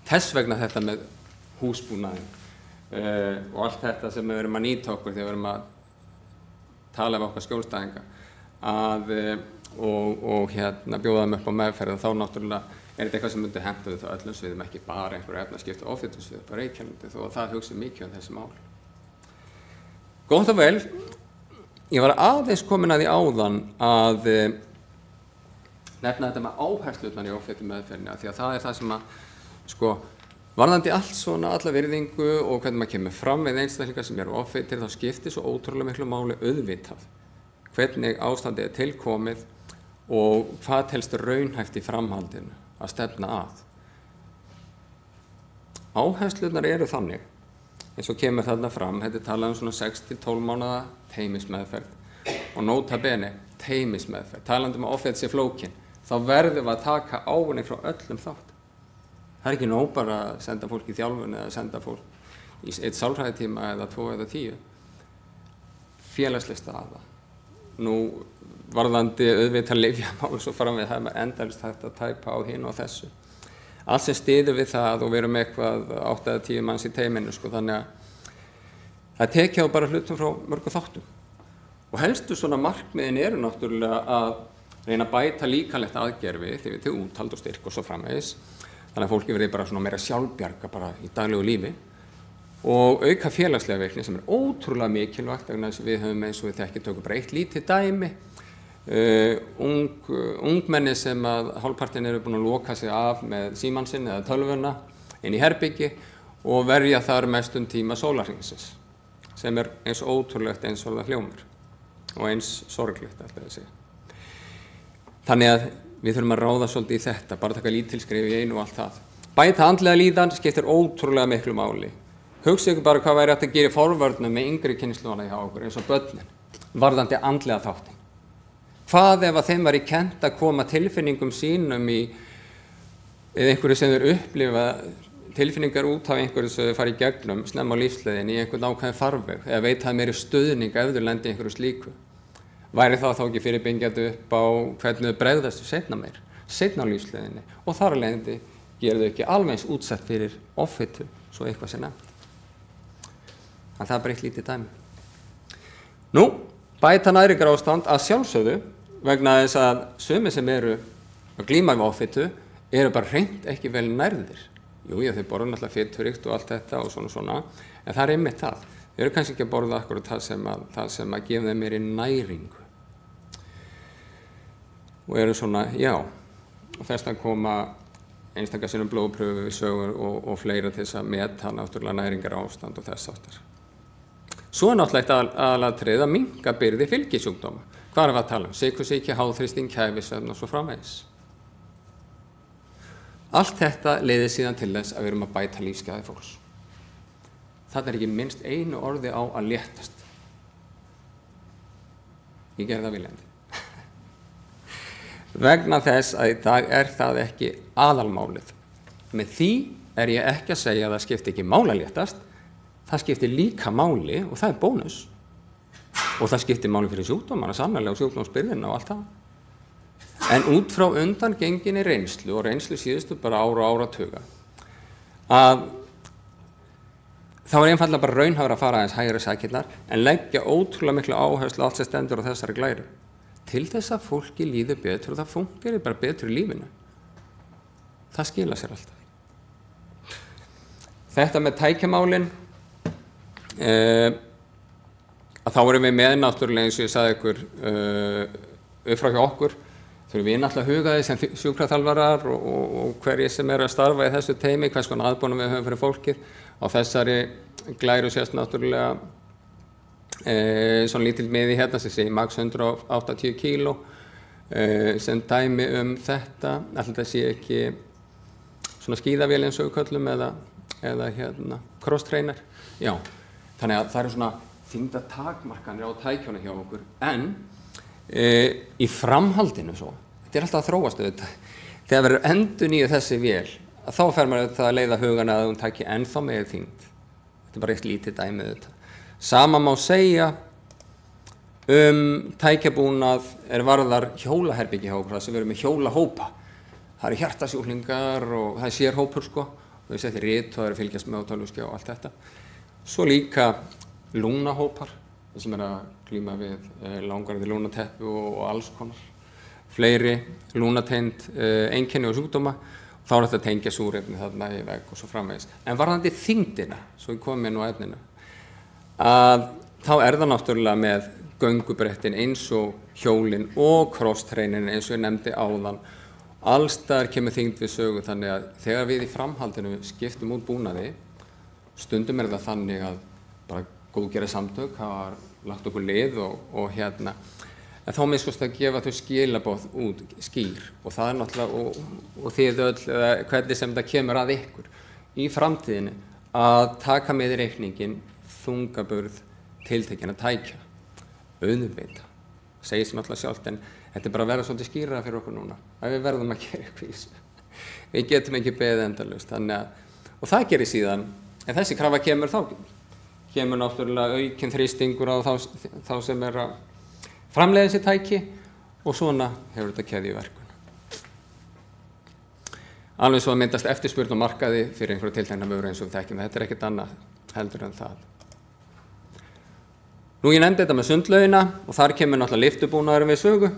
Þess vegna þetta með húsbúnaðinn og allt þetta sem við erum að nýta okkur þegar við erum að tala við okkar skjólstæðinga og bjóða þeim upp á meðferð þá náttúrulega þetta eitthvað sem myndi henta við þá öllum sviðum ekki bara einhverju efnaskipti og offitusvið upp á Reykjalandi þó að það hugsi mikið þessi mál. Gott og vel, ég var aðeins komin að því áðan að nefna þetta með áherslurnar í offitummeðferðinni því að það það sem að varðandi allt svona, alla virðingu og hvernig maður kemur fram við einstaklingar sem eru offitir þá skiptir svo ótrúlega miklu máli auðvitað hvernig ástandið tilkomið og hvað telst raunhæft í framhaldinu að stefna að. Áherslurnar eru þannig, eins og kemur þarna fram, þetta talað svona 6-12 mánaða teymismeðferð og nota bene teymismeðferð. Talandi um að offit sé flókin, þá verðum við að taka ávinning frá öllum þátt. Það ekki nóg bara að senda fólk í þjálfun eða senda fólk í 1 sálfræðitíma eða 2 eða 10. félagsleg staða. Nú varðandi auðvitað lyfjamál svo fram við það endalist hægt að tæpa á hinu og þessu. Allt sem styður við það og við erum eitthvað 8 eða 10 manns í teyminu sko, þannig að það tekja á bara hlutum frá mörgum þáttum. Og helstu svona markmiðin eru náttúrulega að reyna að bæta líkamlegt aðgerfi til úthald og styrk og svo framvegis. Þannig að fólki verði bara svona meira sjálfbjarga bara í daglegu lífi og auka félagslega virkni sem ótrúlega mikilvægt vegna þess að við höfum eins og við þekkjum tökum bara eitt lítið dæmi. Ungmenni sem að hálfpartin eru búin að loka sig af með símann sinn eða tölvuna inn í herbyggi og verja þar mestum tíma sólarhringsins sem eins ótrúlegt eins og það hljómar og eins sorglegt alltaf að segja. Þannig að við þurfum að ráða svolítið í þetta, bara taka lítilskref í einu og allt það. Bæta andlega líðan skiptir ótrúlega miklu máli. Hugsið ykkur bara hvað væri hægt að gera í forvörnum með yngri kynslóðana hjá okkur eins og börnin, varðandi andlega þáttin. Hvað ef að þeim væri kennt að koma tilfinningum sínum í einhverju sem þeir upplifa tilfinningar út af einhverju sem þeir fara í gegnum snemma á lífsleiðin í einhvern ákveðin farveg eða veit að meiri stuðning ef þeir lendi í einhverju slíku. Væri það þá ekki fyrirbyggjandi upp á hvernig þau bregðast seinna á lífsleiðinni og þar af leiðandi gera þau ekki alveg eins útsett fyrir offitu svo eitthvað sé nefnt. Þannig að það er bara eitt lítið dæmi. Nú, bæta næringarástand að sjálfsögðu vegna þess að sumir sem eru að glíma við offitu eru bara hreint ekki vel nærðir. Jú, þau borða náttúrulega fituríkt og allt þetta og svona, en það er einmitt það. Þau eru kannski ekki að borða akkurat það sem að gefa þeim meiri næringu. Og eru svona, og þess að koma einstaklega sinnum blóðpröfu við sögur og fleira til þess að meta náttúrulega næringarástand og þess áttar. Svo er náttúrulega aðalatrið að minnka byrði fylgisjúkdóma. Hvað erum við að tala um? Sykursýki, háþrýsting, kæfisvefn og svo framvegis. Allt þetta leiðir síðan til þess að við erum að bæta lífsgæði fólks. Það ekki minnst einu orði á að léttast. Ég gerði það viljandi. Vegna þess að í dag er það ekki aðalmálið. Með því er ég ekki að segja að það skipti ekki máli að léttast. Það skipti líka máli og það er bónus. Og það skipti máli fyrir sjúkdómana, sannarlega og sjúkdómsbyrðina og allt það. En út frá undangenginni reynslu og reynslu síðustu bara ára og áratuga að þá er einfaldlega bara raunhæfur að fara aðeins hægri sakirnar en leggja ótrúlega miklu áherslu allt sem stendur á þessari glæru. Til þess að fólki líður betur og það funkar bara betur í lífinu. Það skila sér alltaf. Þetta með tækjamálin, að þá erum við með náttúrulega eins og ég sagði ykkur upp frá hjá okkur, þurfum við náttúrulega að huga því sem sjúkraþjálfarar og hverjir sem eru að starfa í þessu teymi, hvers konar aðbúnum við höfum fyrir fólkið. Á þessari glæru sést náttúrulega svona lítill miði hérna sem sé max 180 kíló sem dæmi þetta. Alltaf þetta sé ekki svona skíðavél eins og við köllum eða hérna cross-trainer. Já, þannig að það eru svona þyngdartakmarkanir á tækjónu hjá okkur en í framhaldinu svo, þetta alltaf að þróast auðvitað, þegar verður endurnýjuð þessi vél, þá fer maður auðvitað að leiða hugan að hún taki ennþá meiri þyngd. Þetta bara eitt lítið dæmi auðvitað. Sama má segja tækjabúnað varðar hjólaherbyggi hjá okkur, þess að við erum með hjólahópa. Það eru hjartasjúklingar og það er sérhópur sko, og við setjum rit og það eru fylgjast með á tölvuskjá og allt þetta. Svo líka lúnahópar, sem að glíma við langvarandi lúnateppu og alls konar. Fleiri lúnatengd einkenni og sjúkdóma, þá er þetta að tengja súrefni þarna í veg og svo framvegis. En varðandi þyngdina, svo ég kom inn á efninu, að þá er það náttúrulega með göngubrettin eins og hjólin og cross-trainin eins og ég nefndi áðan. Alls staðar kemur þyngd við sögu þannig að þegar við í framhaldinu skiptum út búnaði, stundum er það þannig að bara góðgerða samtök hafa lagt okkur lið og hérna. En þá miskust að gefa þau skilaboð út skýr og það er náttúrulega, og þið öll, hvernig sem það kemur að ykkur í framtíðinu að taka með í reikningin þungaburð tiltekinna tækja. Auðvitað, segir sem náttúrulega sjálft, en þetta er bara að vera svolítið skýrara fyrir okkur núna, að við verðum að gera eitthvað í þessu. Við getum ekki beðið endalaust, og það gerir síðan, ef þessi krafa kemur þá kemur náttúrulega aukinn þrýstingur á þá sem er að framleiða þessi tæki og svona hefur þetta keðjuverkun. Alveg svo að myndast eftirspurn á markaði fyrir einhverja tiltekna vöru eins og við þekkjum. Þetta er ekkert annað heldur en það. Nú ég nefndi þetta með sundlaugina og þar kemur náttúrulega lyftubúnaðurinn við sögu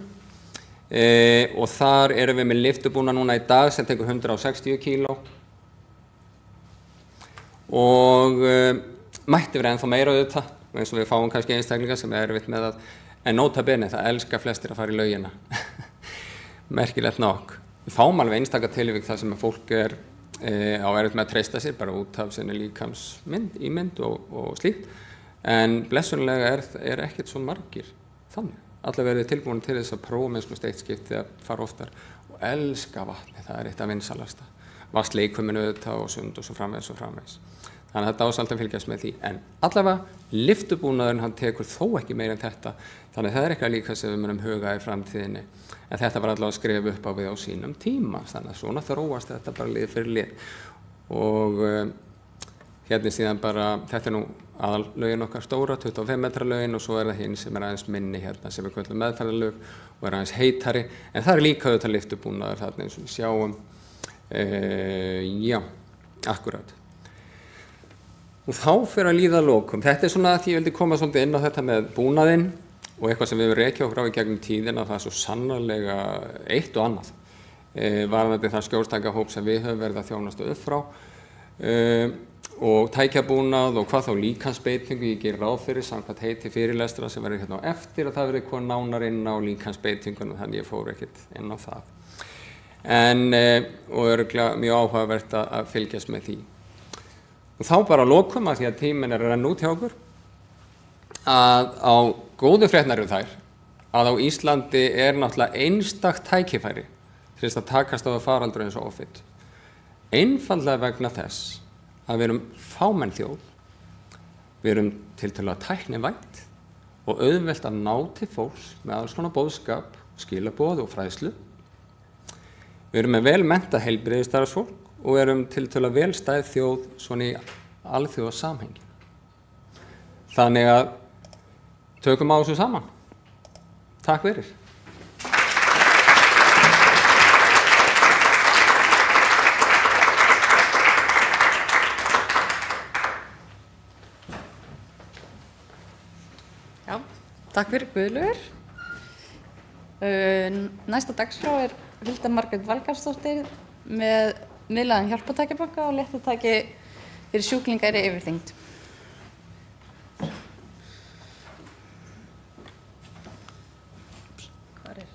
og þar erum við með lyftubúnað núna í dag sem tekur 160 kíló og mætti verið ennþá meira auðvitað eins og við fáum kannski einstaklinga sem er erfitt með að en nota bene það elska flestir að fara í laugina merkilegt nokk. Við fáum alveg einstaka tilvik þar sem fólk er á erfitt með að treysta sér bara út af sinni líkamsímynd og slíkt en blessunlega er ekkert svo margir þannig. Allir verið tilbúin til þess að prófa með eitt skipti að fara oftar og elska vatni, það er eitt af vinsælasta. Vatnsleikuminn auðvitað og sund og svo framvegis og framvegis. Þannig að þetta ásalt að fylgjast með því. En allavega lyftubúnaðurinn hann tekur þó ekki meira en þetta. Þannig að það er eitthvað líka sem við munum huga í framtíðinni. En þetta var allavega að skrifa upp á við á sínum tíma. Þannig að svona þróast þetta bara lið fyrir lið. Og hérna síðan bara, þetta er nú aðallögin okkar stóra, 25 metra lögin og svo er það hinn sem er aðeins minni hérna sem við köllum meðferðarlög og er aðeins heitari. En það er líka auðvitað lyftubúnaður þarna eins og við sjáum. Já, akkurat. Og þá fyrir að líða að lokum. Þetta er svona að ég vildi koma svolítið inn á þetta með búnaðinn og eitthvað sem við höfum rekið okkur á í gegnum tíðina, það er svo sannarlega eitt og annað. Varðandi það skjólstækjahóp sem við höfum verið að þjónast upp frá og tækjabúnað og hvað þá líkansbeitingu, ég gerir ráð fyrir samkvæmt heiti fyrirlestra sem verður hérna á eftir og það verður eitthvað nánar inn á líkansbeitingunum þannig ég fór ekkert inn á það. Og örugglega mjög áhugavert að fylgjast með því. Og þá bara að lokum að því að tíminn er að renna út hjá okkur að á góðu frétnar eru þær að á Íslandi er náttúrulega einstakt tækifæri til þess að takast á faraldur eins og offit. Einfaldlega vegna þess að við erum fámenn þjóð, við erum tiltölulega tæknivænt og auðvelt að ná til fólks með alls konar boðskap, skilaboð og fræðslu. Við erum með vel menntað heilbrigðisstarfsfólk og erum tiltölulega vel stæð þjóð svona í alþjóðasamhengi. Þannig að tökum á þessu saman. Takk fyrir. Já, takk fyrir Guðlaugur. Næsta dagskrá er Hulda Margrét Valgarðsdóttir með miðlægan hjálpartækjabanka og léttutæki fyrir sjúklinga í yfirþyngd. Hvar er?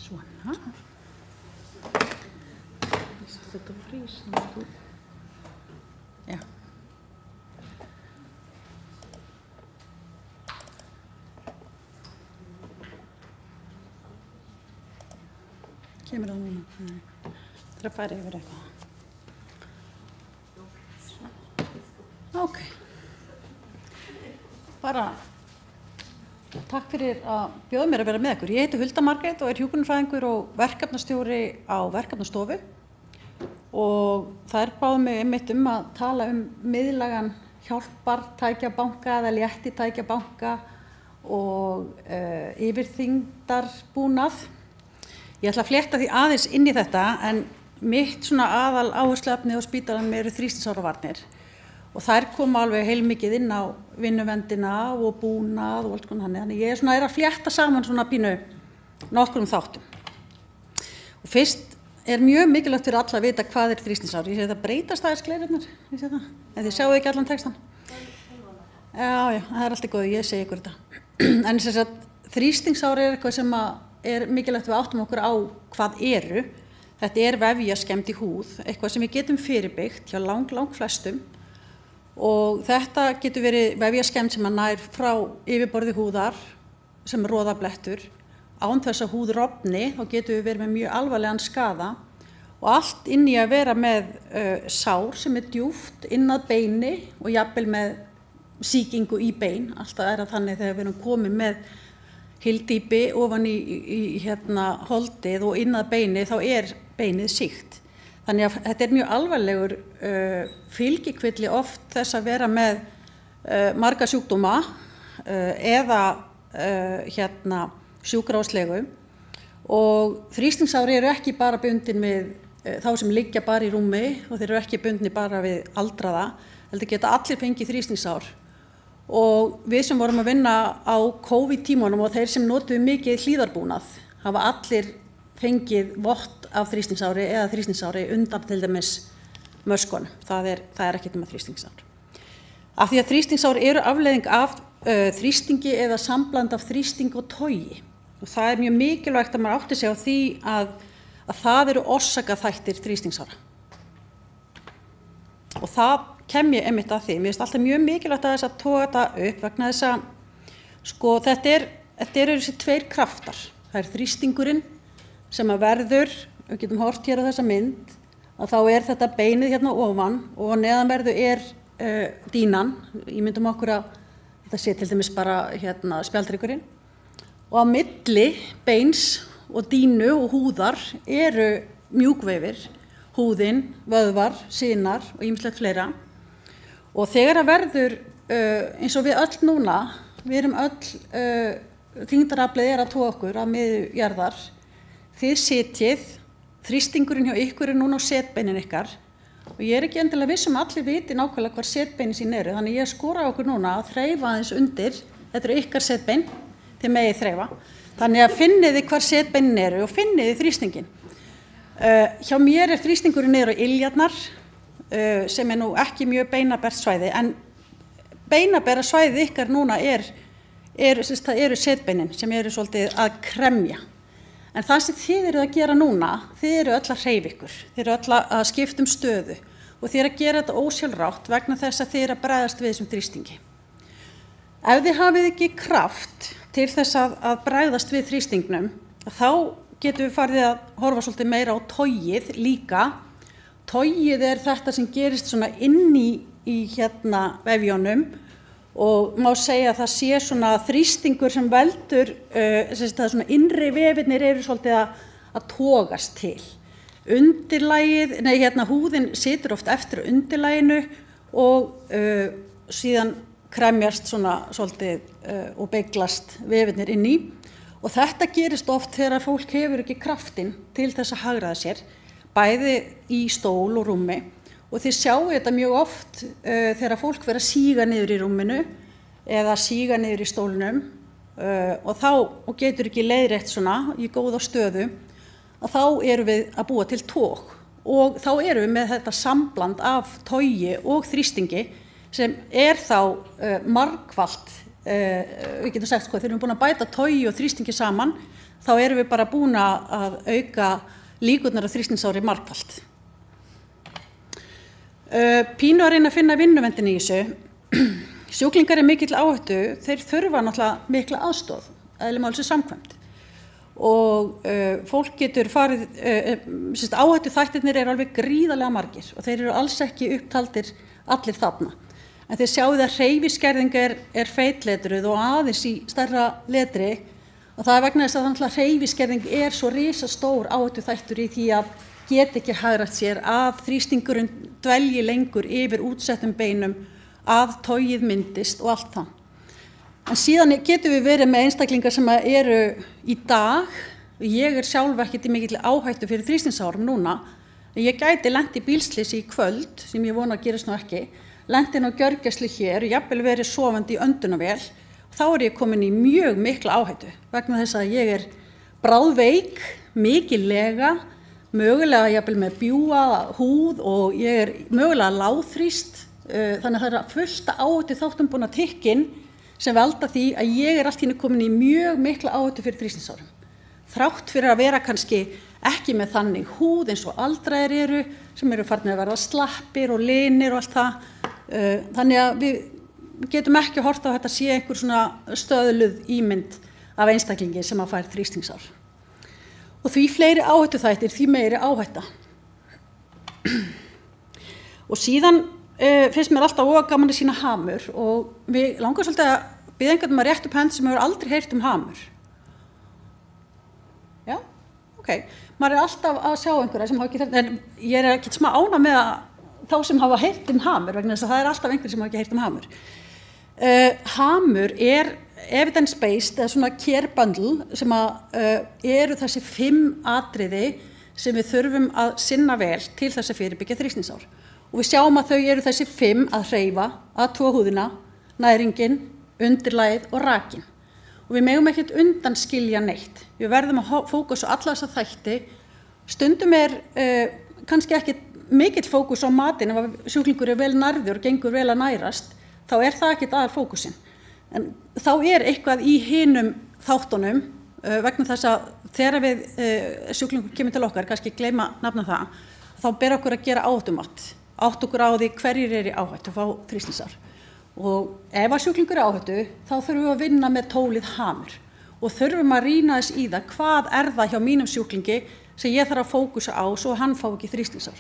Svona. Þetta frýs. Já. Kemur það núna? Nei. Það er að fara yfir eitthvað. Ok. Bara takk fyrir að bjóða mér að vera með ykkur. Ég heiti Hulda Margrét og er hjúkrunarfræðingur og verkefnastjóri á verkefnastofu. Og þær báðu mig einmitt að tala miðlægan hjálpartækjabanka eða léttitækjabanka og yfirþyngdarbúnað. Ég ætla að flétta því aðeins inn í þetta en mitt svona aðal áhersluefni á spítalanum eru þrýstingsáravarnir og þær koma alveg heilmikið inn á vinnuvendina og búnað og allt konar þannig. Þannig ég er að flétta saman svona pínu nokkrum þáttum. Og fyrst er mjög mikilvægt fyrir alla að vita hvað er þrýstingsár. Ég sé þetta breytast aðeins glerurnar, ég sé það. En þið sjáu ekki allan textan. Já, það er alltaf góð, ég segi ykkur þetta. En sem sagt, þrýstingsár er eitthvað sem er mikilvægt við áttum okkur á hvað eru. Þetta er vefjaskemmd í húð, eitthvað sem við getum fyrirbyggt hjá lang flestum. Og þetta getur verið vefjaskemmd sem nær frá yfirborði húðar sem roðablettur. Án þess að húð rofni, þá getum við verið með mjög alvarlegan skaða og allt inn í að vera með sár sem er djúpt inn að beini og jafnvel með sýkingu í bein, alltaf það þannig þegar við erum komið með hyldýpi ofan í holdið og inn að beini þá beinið sýkt. Þannig að þetta mjög alvarlegur fylgikvilli oft þess að vera með marga sjúkdóma eða sjúkrahúslegu og þrýstingsári eru ekki bara bundin við þá sem liggja bara í rúmi og þeir eru ekki bundni bara við aldraða, heldur geta allir fengið þrýstingsár og við sem vorum að vinna á COVID-tímanum og þeir sem notuðu mikið hlíðarbúnað hafa allir fengið vott af þrýstingsári eða þrýstingsári undan til dæmis möskunum, það er ekkert um að þrýstingsár. Af því að þrýstingsár eru afleiðing af þrýstingi eða sambland af þrýsting og togi og það mjög mikilvægt að maður átti sig á því að það eru orsakaþættir þrýstingsára og það kem ég einmitt að því. Mér finnst alltaf mjög mikilvægt að þess að toga þetta upp vegna þess að þetta eru þessi tveir kraftar. Það þrýstingurinn sem að verður, við getum hort hér á þessa mynd, að þá þetta beinið hérna ofan og neðanverðu dínan. Ímyndum okkur að þetta sé til dæmis bara spjaldhrygurinn og á milli beins og dínu og húðar eru mjúkveifir, húðin, vöðvar, sinar og ýmislegt fleira. Og þegar það verður, eins og við öll núna, við erum öll, þyngdaraflið að toga okkur að miðju jarðar, þið sitjið, þrýstingurinn hjá ykkur núna á setbeinin ykkar og ég ekki endilega viss allir viti nákvæmlega hvar setbeinin sín eru, þannig ég skora okkur núna að þreifa aðeins undir, þetta ykkar setbein, þið megið þreifa, þannig að finnið þið hvar setbeinin eru og finnið þið þrýstingin. Hjá mér þrýstingurinn niður á iljarnar, sem nú ekki mjög beinabert svæði, en beinabera svæði ykkar núna það eru setbeinin sem eru svolítið að kremja. En það sem þið eru að gera núna, þið eru öll að hreyfa ykkur, þið eru öll að skipta stöðu og þið eru að gera þetta ósjálfrátt vegna þess að þið eru að bregðast við þessum þrýstingi. Ef þið hafið ekki kraft til þess að bregðast við þrýstingnum, þá getum við farið að horfa svolítið meira á togið líka. Togið þetta sem gerist svona inn í vefjónum og má segja að það sé svona þrýstingur sem veldur, það svona innri vefirnir eru svolítið að togast til. Undirlagið, húðin situr oft eftir undirlaginu og síðan kremjast svona svolítið og beiglast vefirnir inn í. Og þetta gerist oft þegar fólk hefur ekki kraftinn til þess að hagraða sér, bæði í stól og rúmi. Og þið sjáu þetta mjög oft þegar fólk verður að síga niður í rúminu eða síga niður í stólnum og getur ekki leiðrétt svona í góða stöðu, að þá erum við að búa til tog og þá erum við með þetta sambland af togi og þrýstingi sem þá margfalt, við getum sagt þegar við erum búin að bæta togi og þrýstingi saman, þá erum við bara búin að auka líkurnar af þrýstingsári margfalt. Pínu að reyna að finna vinnuvendin í þessu. Sjúklingar mikill áhættu, þeir þurfa náttúrulega mikla aðstoð, eðli málsins samkvæmt. Og fólk getur farið, áhættu þættirnir eru alveg gríðarlega margir og þeir eru alls ekki upptaldir allir þarna. En þeir sjáu að hreyfiskerðing feitletruð og aðeins í stærra letri og það vegna þess að náttúrulega hreyfiskerðing svo risastór áhættu þættur í því að get ekki hagrætt sér að þrýstingurinn dvelji lengur yfir útsettum beinum, að togið myndist og allt það. En síðan getum við verið með einstaklingar sem eru í dag, ég sjálf ekkert í mikill áhættu fyrir þrýstingsárum núna, ég gæti lent í bílslysi í kvöld, sem ég vona að gerist nú ekki, lent inn á gjörgæslu hér og jafnvel verið sofandi í öndunarvél, og þá ég komin í mjög mikla áhættu, vegna þess að ég bráðveik, mikillega, mögulega jafnvel með bjúgaða húð og ég mögulega lágþrýst, þannig að það fullt áhættu þáttum búin að tikka inn sem velda því að ég allt í einu komin í mjög mikla áhættu fyrir þrýstingsárum. Þrátt fyrir að vera kannski ekki með þannig húð eins og aldraðir eru, sem eru farnir að verða slappir og linir og allt það. Þannig að við getum ekki hort á þetta sé einhver svona stöðluð ímynd af einstaklingi sem fær þrýstingsár. Og því fleiri áhættuþættir, því meiri áhætta. Og síðan finnst mér alltaf gaman að sýna hamur og við langar svolítið að biðja einhvern að rétta upp hönd sem hefur aldrei heyrt hamur. Já, ok. Maður alltaf að sjá einhverja sem hafa ekki heyrt, en ég ekki smá ánægð með þá sem hafa heyrt hamur, vegna þess að það alltaf einhver sem hafa ekki heyrt hamur. Hamur evidence-based, eða svona care bundle, sem eru þessi 5 atriði sem við þurfum að sinna vel til þess að fyrirbyggja þrýstingsár. Og við sjáum að þau eru þessi 5 að hreyfa, að toga húðina, næringin, undirlagið og rakinn. Og við megum ekkert undanskilja neitt. Við verðum að fókusa á alla þessa þætti. Stundum kannski ekki mikill fókus á matinn, ef sjúklingur vel nærður og gengur vel að nærast, þá það ekkert aðal fókusinn. En þá eitthvað í hinum þáttunum, vegna þess að þegar við sjúklingur kemur til okkar, kannski gleyma nafna það, þá ber okkur að gera áhættumat. Átt okkur á því hverjir í áhættu að fá þrýstingsár. Og ef að sjúklingur áhættu, þá þurfum við að vinna með tólið hamur. Og þurfum að rýna þess í það, hvað það hjá mínum sjúklingi sem ég þarf að fókusa á, svo hann fá ekki þrýstingsár.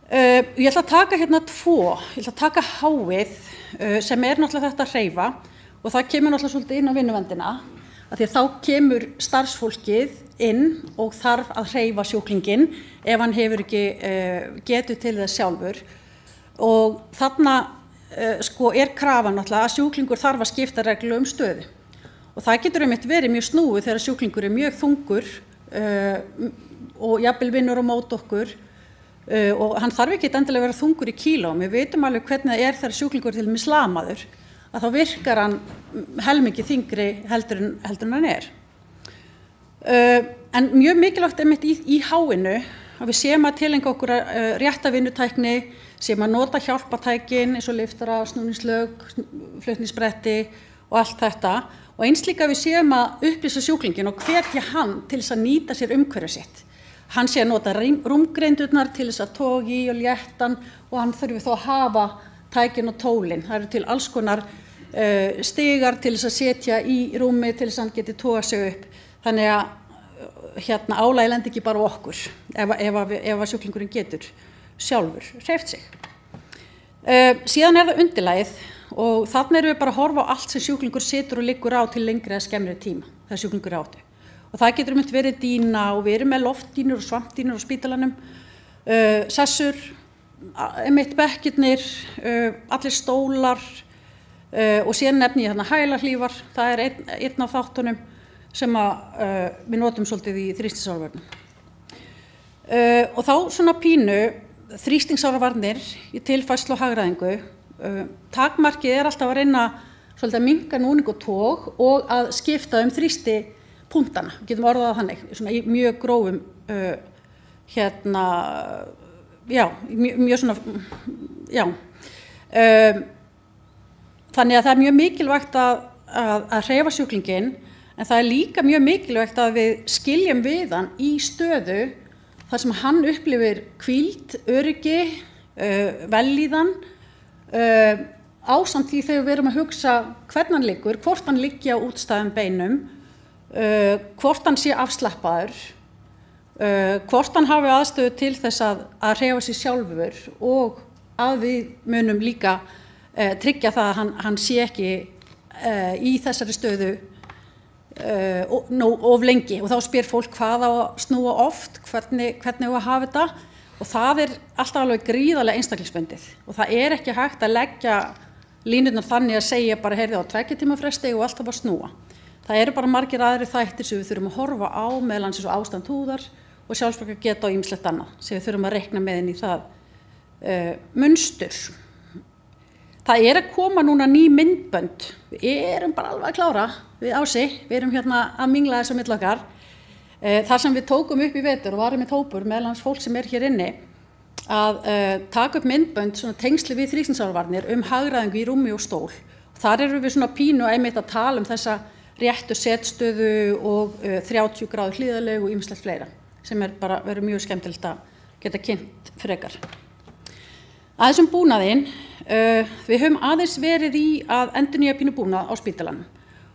Ég ætla að taka hérna 2, ég ætla að taka háið sem náttúrulega þetta að hreyfa og það kemur náttúrulega svolítið inn á vinnuverndina af því að þá kemur starfsfólkið inn og þarf að hreyfa sjúklinginn ef hann hefur ekki getu til þess sjálfur og þarna krafan náttúrulega að sjúklingur þarf að skipta reglu stöðu og það getur verið mjög snúið þegar sjúklingur mjög þungur og jafnvel vinnur á móti okkur og hann þarf ekki endilega að vera þungur í kílóm. Við vitum alveg hvernig það þegar sjúklingur til dæmis lamaður, að þá virkar hann helmingi þyngri heldur en hann En mjög mikilvægt einmitt í háinu að við séum að tilenga okkur rétta vinnutækni, séum að nota hjálpatækin eins og lyftara, snúningslög, flutningsbretti og allt þetta og eins líka við séum að upplýsa sjúklingin og hvetja hann til þess að nýta sér umhverfið sitt. Hann sé að nota rúmgreindurnar til þess að toga í og léttan og hann þurfi þó að hafa tækin og tólin. Það eru til alls konar stigar til þess að setja í rúmi til þess að hann geti toga sig upp. Þannig að álagið lendi ekki bara okkur ef sjúklingurinn getur sjálfur hreyft sig. Síðan það undirlagið og þarna erum við bara að horfa á allt sem sjúklingur situr og liggur á til lengri eða skemmri tíma þegar sjúklingur áttu. Og það getur verið dýna og við erum með loftdýnur og svampdýnur á spítalanum, sessur, bekkirnir, allir stólar og síðan nefni ég hælahlífar, það einn af þáttunum sem við notum svolítið í þrýstingsárvarnum. Og þá svona pínu þrýstingsárvarnir í tilfærslu og hagræðingu, takmarkið alltaf að reyna svolítið að minnka núning og tog og að skipta þrýsti punktana, við getum orðað það þannig, svona í mjög grófum, mjög svona, þannig að það mjög mikilvægt að hreyfa sjúklinginn, en það líka mjög mikilvægt að við skiljum við hann í stöðu þar sem hann upplifir hvíld, öryggi, vellíðan, ásamt því þegar við erum að hugsa hvernig hann liggur, hvort hann liggi á útstæðum beinum, hvort hann sé afslappaður, hvort hann hafi aðstöðu til þess að hreyfa sig sjálfur og að við munum líka tryggja það að hann sé ekki í þessari stöðu of lengi og þá spyr fólk hvað á að snúa oft, hvernig á að hafa þetta og það alltaf alveg gríðarlega einstaklingsbundið og það ekki hægt að leggja línurnar þannig að segja bara heyrðu á 2 tíma fresti og alltaf að snúa. Það eru bara margir aðrir þættir sem við þurfum að horfa á meðal annars eins og ástand húðar og sjálfsbjargar geta og ýmislegt annað sem við þurfum að reikna með inn í það munstur. Það að koma núna ný myndbönd. Við erum bara alveg að klára við Ási. Við erum að mingla þess á milli okkar. Þar sem við tókum upp í vetur og varum með hópur meðal annars fólk sem hér inni að taka upp myndbönd svona tengsli við þrýstingsárvarnir hagræðingu í rúmi og stól. Þar erum við svona pínu einmitt að tala þessa réttu setstöðu og 30 gráðu hlíðarlegu og ýmislegt fleira sem bara verið mjög skemmtilegt að geta kynnt frekar. Aðeins búnaðinn, við höfum aðeins verið í að endurnýja pínu búnað á spítalanum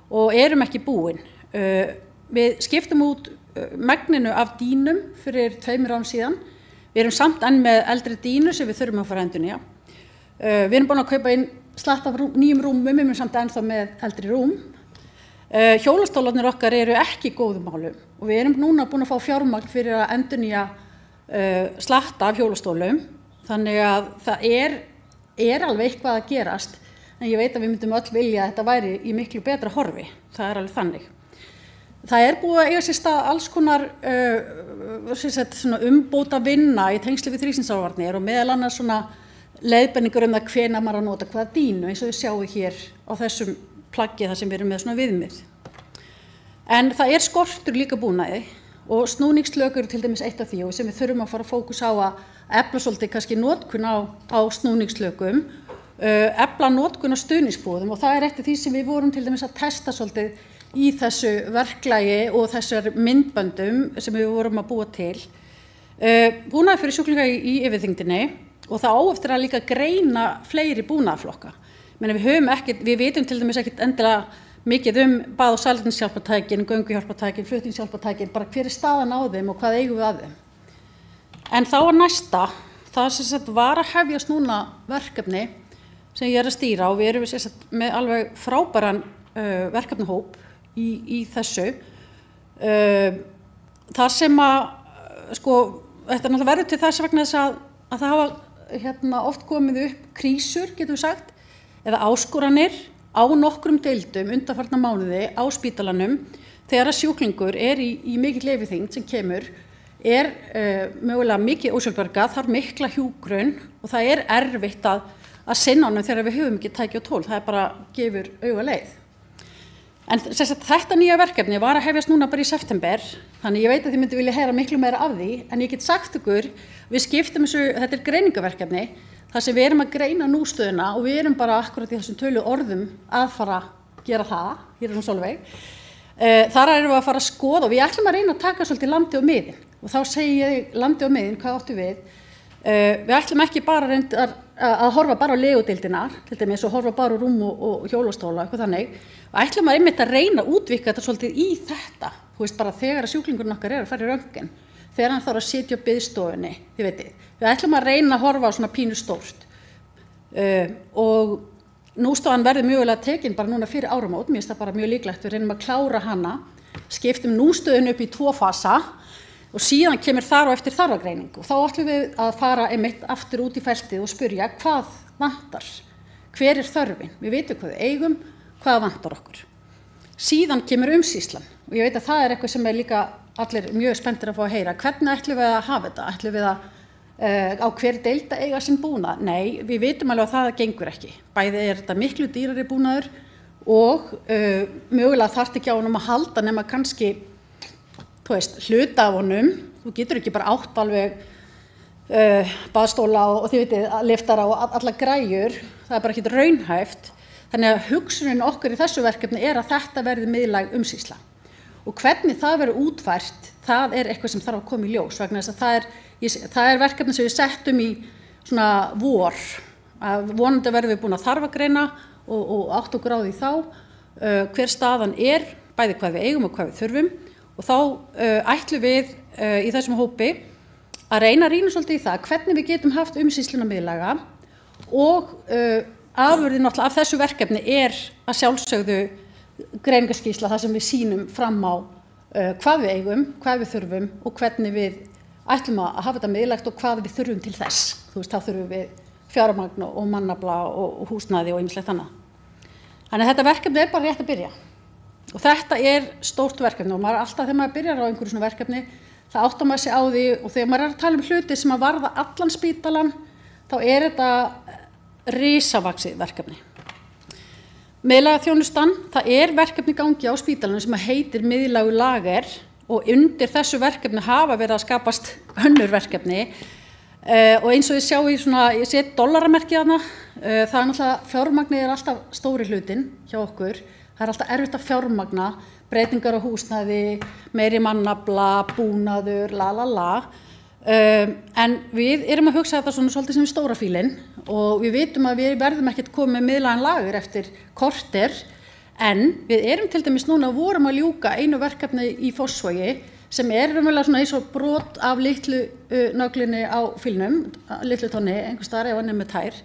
og erum ekki búin. Við skiptum út megninu af dýnum fyrir 2 árum síðan. Við erum samt enn með eldri dýnu sem við þurfum að fara að endurnýja. Við erum búin að kaupa inn slatt af nýjum rúmum, við erum samt ennþá með eldri rúm. Hjólastólarnir okkar eru ekki í góðum málum og við erum núna búin að fá fjármagn fyrir að endurnýja slatta af hjólastólum. Þannig að það er alveg eitthvað að gerast, en ég veit að við myndum öll vilja að þetta væri í miklu betra horfi. Það er alveg þannig. Það er búið að eiga sér stað alls konar umbóta vinna í tengsli við þrýstingsárvarnir og meðal annars svona leiðbeiningar það hvenær maður að nota hvaða dýnu, eins og við sjáum hér á þessum plaggi þar sem við erum með svona viðmið. En það er skortur líka búnaði og snúningslök eru til dæmis eitt af því og sem við þurfum að fara að fókus á að efla svolítið kannski notkun á snúningslökum, efla notkun á stuðningsbúðum og það er eitt af því sem við vorum til dæmis að testa svolítið í þessu verklagi og þessar myndböndum sem við vorum að búa til. Búnaði fyrir sjúklinga í yfirþyngdinni og það á eftir að líka greina fleiri búnaðarflokka. Við vitum til dæmis ekkert endilega mikið bað- og salernshjálpartækin, gönguhjálpartækin, flutningshjálpartækin, bara hver er staðan á þeim og hvað eigum við að þeim. En þá var næsta, það sem sagt var að hefjast núna verkefni sem ég er að stýra og við erum með alveg frábæran verkefnahóp í þessu. Þar sem að, þetta náttúrulega verður til þess vegna þess að það hafa oft komið upp krísur, getum við sagt, eða áskoranir á nokkrum deildum undanfarna mánuði á spítalanum þegar að sjúklingur er í mikill yfirþyngd sem kemur, mögulega mikið ósjálfbjargað, þarf mikla hjúkrun og það er erfitt að sinna honum þegar við höfum ekki tæki og tól, það er bara gefur auga leið. En þetta nýja verkefni var að hefjast núna bara í september, þannig ég veit að þið myndi vilja heyra miklu meira af því, en ég get sagt ykkur, við skiptum þessu, þetta er greiningaverkefni, þar sem við erum að greina nústöðuna og við erum bara akkurat í þessum tölu orðum að fara að gera það, hér er Sólveig. Þar erum við að fara að skoða og við ætlum að reyna að taka svolítið landi og miðin og þá segi ég landi og miðin, hvað áttu við? Við ætlum ekki bara að horfa bara á legudeildinar, til dæmis og horfa bara á rúm og hjólastóla, eitthvað þannig. Og ætlum að einmitt að reyna að útvíkka þetta svolítið í þetta, þú veist bara þegar að sjúklingurinn okkar er að fara í röntgen, þegar hann þarf að sitja á biðstofunni, þið veitir. Við ætlum að reyna að horfa á svona pínu stórt. Og nústofan verður mögulega tekin bara núna fyrir áramót, mér finnst það bara mjög líklegt, við reynum að klára hana, skiptum nústöðun upp í 2 fasa og síðan kemur þar og eftir þarfagreining og þá ætlum við að fara einmitt aftur út í feltið og spyrja hvað vantar, hver er þörfin, við vitum hvað við eigum, hvað vantar okkur. Síðan kemur umsýslan og ég veit að það er eitthvað sem er líka allir mjög spenntir að fá að heyra, hvernig ætlum við að hafa þetta, ætlum við að á hver deilda eiga sinn búnað? Nei, við vitum alveg að það gengur ekki, bæði er þetta miklu dýrari búnaður og mögulega þarf ekki á honum að halda nema kannski þú veist, hluta af honum, þú getur ekki bara átt alveg baðstóla og þið vitið, liftara og alla græjur, það er bara ekki raunhæft. Þannig að hugsunin okkar í þessu verkefni er að þetta verði miðlæg umsýsla. Og hvernig það verður útfært, það er eitthvað sem þarf að koma í ljós, vegna þess að það er verkefni sem við settum í svona vor, að vonandi verðum við búin að þarfagreina og átt okkur á því þá, hver staðan er, bæði hvað við eigum og hvað við þurfum. Og þá ætlum við í þessum hópi að reyna að rýna svolítið í það hvernig við getum haft umsýsluna miðlæga og afurðin náttúrulega af þessu verkefni er að sjálfsögðu greiningarskýrsla þar sem við sýnum fram á hvað við eigum, hvað við þurfum og hvernig við ætlum að hafa þetta miðlægt og hvað við þurfum til þess. Þú veist, þá þurfum við fjármagn og mannafla og húsnæði og ýmislegt annað. Þannig að þetta verkefni er bara rétt að byrja. Og þetta er stórt verkefni og maður alltaf þegar maður byrjar á einhverju svona verkefni það áttar maður sig á því og þegar maður er að tala hluti sem að varða allan spítalan þá er þetta risavaxið verkefni. Miðlæga þjónustan, það er verkefni gangi á spítalanum sem heitir miðlægu lager og undir þessu verkefni hafa verið að skapast önnur verkefni og eins og ég sjá í svona, ég sé dollaramerki þarna, það er náttúrulega fjármagnið er alltaf stóri hlutin hjá okkur. Það er alltaf erfitt að fjármagna, breytingar á húsnæði, meiri mannafla, búnaður, En við erum að hugsa þetta svona svolítið sem stóra fílinn og við vitum að við verðum ekkert komið með miðlægan lager eftir korter en við erum til dæmis núna vorum að ljúka einu verkefni í Fossvogi sem raunverulega svona eins og brot af litlu nöglinni á fílnum, litlu tonni, einhvers staðar ef hann með tær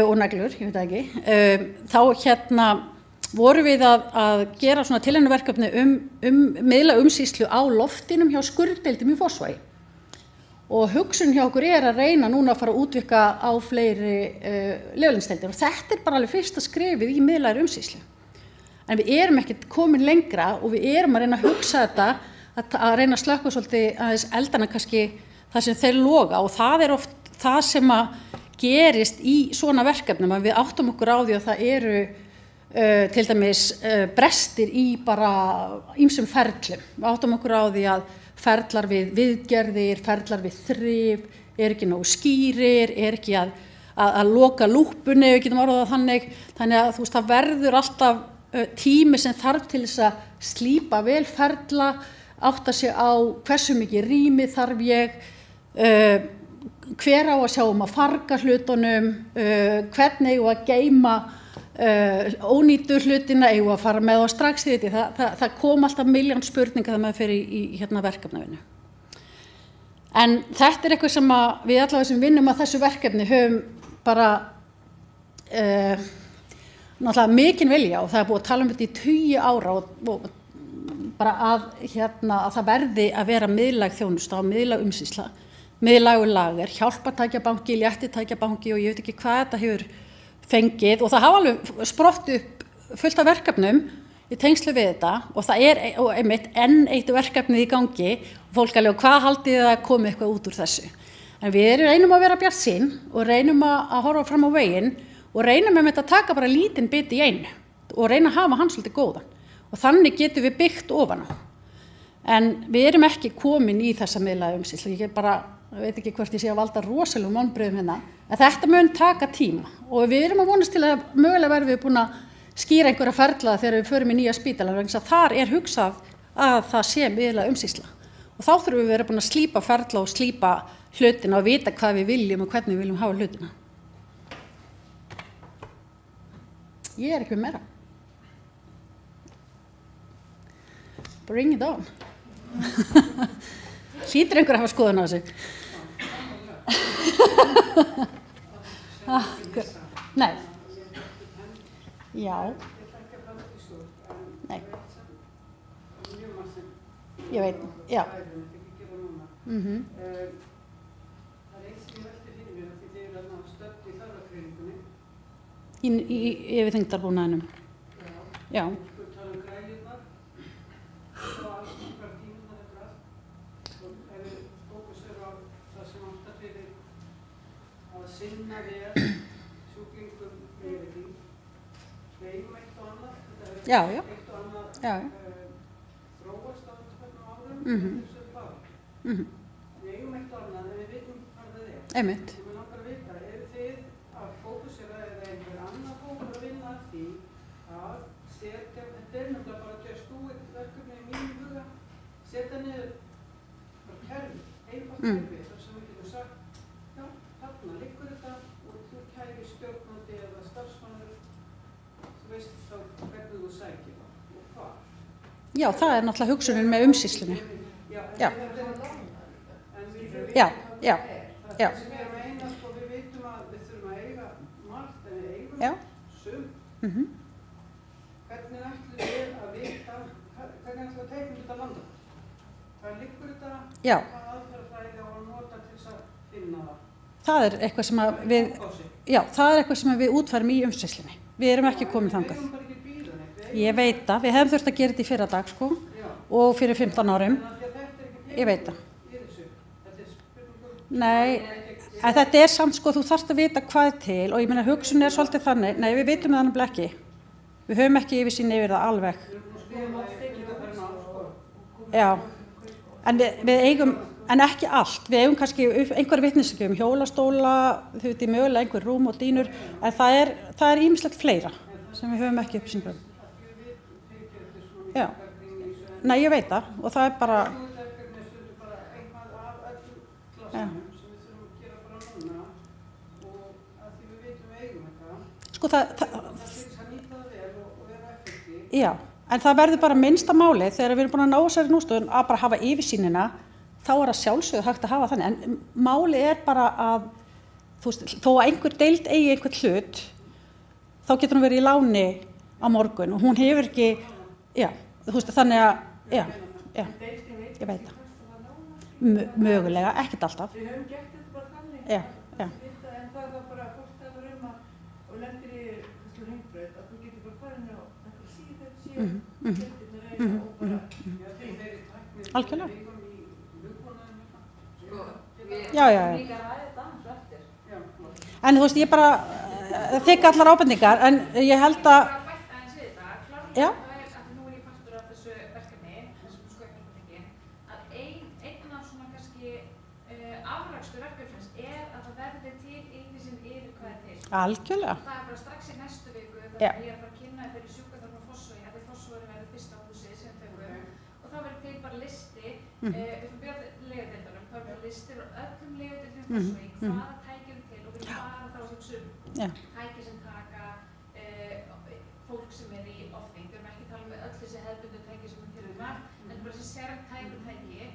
og neglur, ég veit það ekki. Þá vorum við að gera svona tilraunaverkefni miðla umsýslu á loftinum hjá skurðdeildum í Fossvogi. Og hugsun hjá okkur að reyna núna að fara að útvika á fleiri lyflæknisdeildir og þetta bara alveg fyrsta skrefið í miðlægri umsýslu. En við ekki komin lengra og við að reyna að hugsa þetta, að reyna að slökkva svolítið aðeins eldana kannski það sem þeir loga og það oft það sem að gerist í svona verkefnum að við áttum okkur á því að það til dæmis brestir í bara ýmsum ferlum. Við áttum okkur á því að ferlar við viðgerðir, ferlar við þrif, ekki nógu skýrir, ekki að loka lúpunni, við getum orðað þannig. Þannig að þú veist, það verður alltaf tími sem þarf til þess að slípa vel ferla, átta sig á hversu mikið rými þarf ég, hver á að sjá að farga hlutunum, hvernig eigum að geyma ónýtu hlutina, eigum að fara með á strax í þetta. Það kom alltaf miljón spurningar þegar maður fer í verkefnavinnu. En þetta eitthvað sem við allavega sem vinnum að þessu verkefni höfum bara náttúrulega mikinn vilja og það búið að tala þetta í 20 ára og bara að það verði að vera miðlæg þjónusta og miðlæg umsýsla, miðlægur lager, hjálpartækjabanki, léttitækjabanki og ég veit ekki hvað þetta hefur fengið og það hafa alveg sprott upp fullt af verkefnum í tengslu við þetta og það og einmitt enn eitt verkefnið í gangi og fólk alveg hvað haldið að komi eitthvað út úr þessu. En við reynum að vera bjartsýn og reynum að horfa fram á veginn og reynum að taka bara lítinn bit í einu og reyna að hafa hann svolítið góðan og þannig getum við byggt ofan á. En við ekki komin í þessa miðlægu umsýslu, ég veit ekki hvort ég sé að valda rosalegum vonbrigðum hérna, en þetta mun taka tíma og við að vonast til að mögulega verðum við búin að skýra einhverja ferla þegar við förum í nýja spítala vegna þess að þar hugsað að það sé miðlæg umsýsla og þá þurfum við að vera búin að slípa ferla og slípa hlutina og vita hvað við viljum og hvernig við viljum hafa hlutina. Ég ekki með meira. Bring it on. Hlýtur einhver að hafa skoðun á þessu. Nei. Já. Nei. Ég veit, já. Í yfirþyngdarbúnaðinum. Já. Já. Þróast á þetta árum, þessu klára. Við eigum eitt annað en við vitum hvað það er. Einmitt. Við langar að vita, þið að fókusera eða einhver annar fókus að vinna að því að setja, þetta nefnilega bara just do it verkefni í mínum huga, setja niður kerfi, einfalt kerfi, þar sem við getum sagt, já, þarna liggur þetta og þú kæri stjórnandi eða starfsmannur, þú veist þá hvernig þú sækir það og hvað. Já, það náttúrulega hugsunin með umsýslunni. Já. Já. Það sem að meina og við vitum að við þurfum að eiga margt en við eigum sum. Hvernig ætlum við að vita, hvernig ætlum við að teikna þetta landa? Hvað liggur þetta? Já. Hvað aðferðafræði á að nota til þess að finna það? Það eitthvað sem að við, já, það eitthvað sem við útfærum í umsýslunni. Við ekki komin þangað. Við bara ekki bíða neitt. Ég veit það, við hefum þurft að gera þetta í fyrra dag sko og fyrir 15 árum. Ég veit það. Nei, en þetta samt sko, þú þarft að vita hvað til og ég meina hugsun svolítið þannig, nei við vitum það nefnilega ekki. Við höfum ekki yfirsýn yfir það alveg. Já, en við eigum, en ekki allt. Við eigum kannski einhver vitnisskju hjólastóla, þau veit mögulega einhver rúm og dýnur, en það ýmislegt fleira sem við höfum ekki upplýsingar. Já, nei ég veit það og það bara... Já. Sko já, En það verður bara minnsta máli þegar við erum búin að ná þessari nústöðun að bara hafa yfirsýnina, þá það sjálfsögðu hægt að hafa þannig. En máli bara að, þú veist, þó að einhver deild eigi einhvern hlut, þá getur hún verið í láni á morgun og hún hefur ekki, já, þú veist, þannig að, já, ég veit það. Mögulega, ekkert alltaf. Við höfum gert þetta bara þannig. Já. En það var bara fólk talar og lendir í þessu hringbraut að þú getur bara farin á einhver síðu og bara algjörlega. Já. En þú veist, ég bara þykka allar ábendingar, en ég held að já. Algjörlega. Það bara strax í næstu viku þegar ég bara kynna fyrir sjúkraþjálfun á Fossvogi að Fossvogur verður fyrsta húsið sem tökum og þá verður til bara listi við fyrir byrja leigudeildunum, þá verður listi frá öllum leigudeildum Fossvogi hvaða tækjum til og við bara þá sem tæki sem taka fólk sem í ofþyngd, við erum ekki að tala með öll þessi hefðbundnu tæki sem til en bara þessi sértæku tæki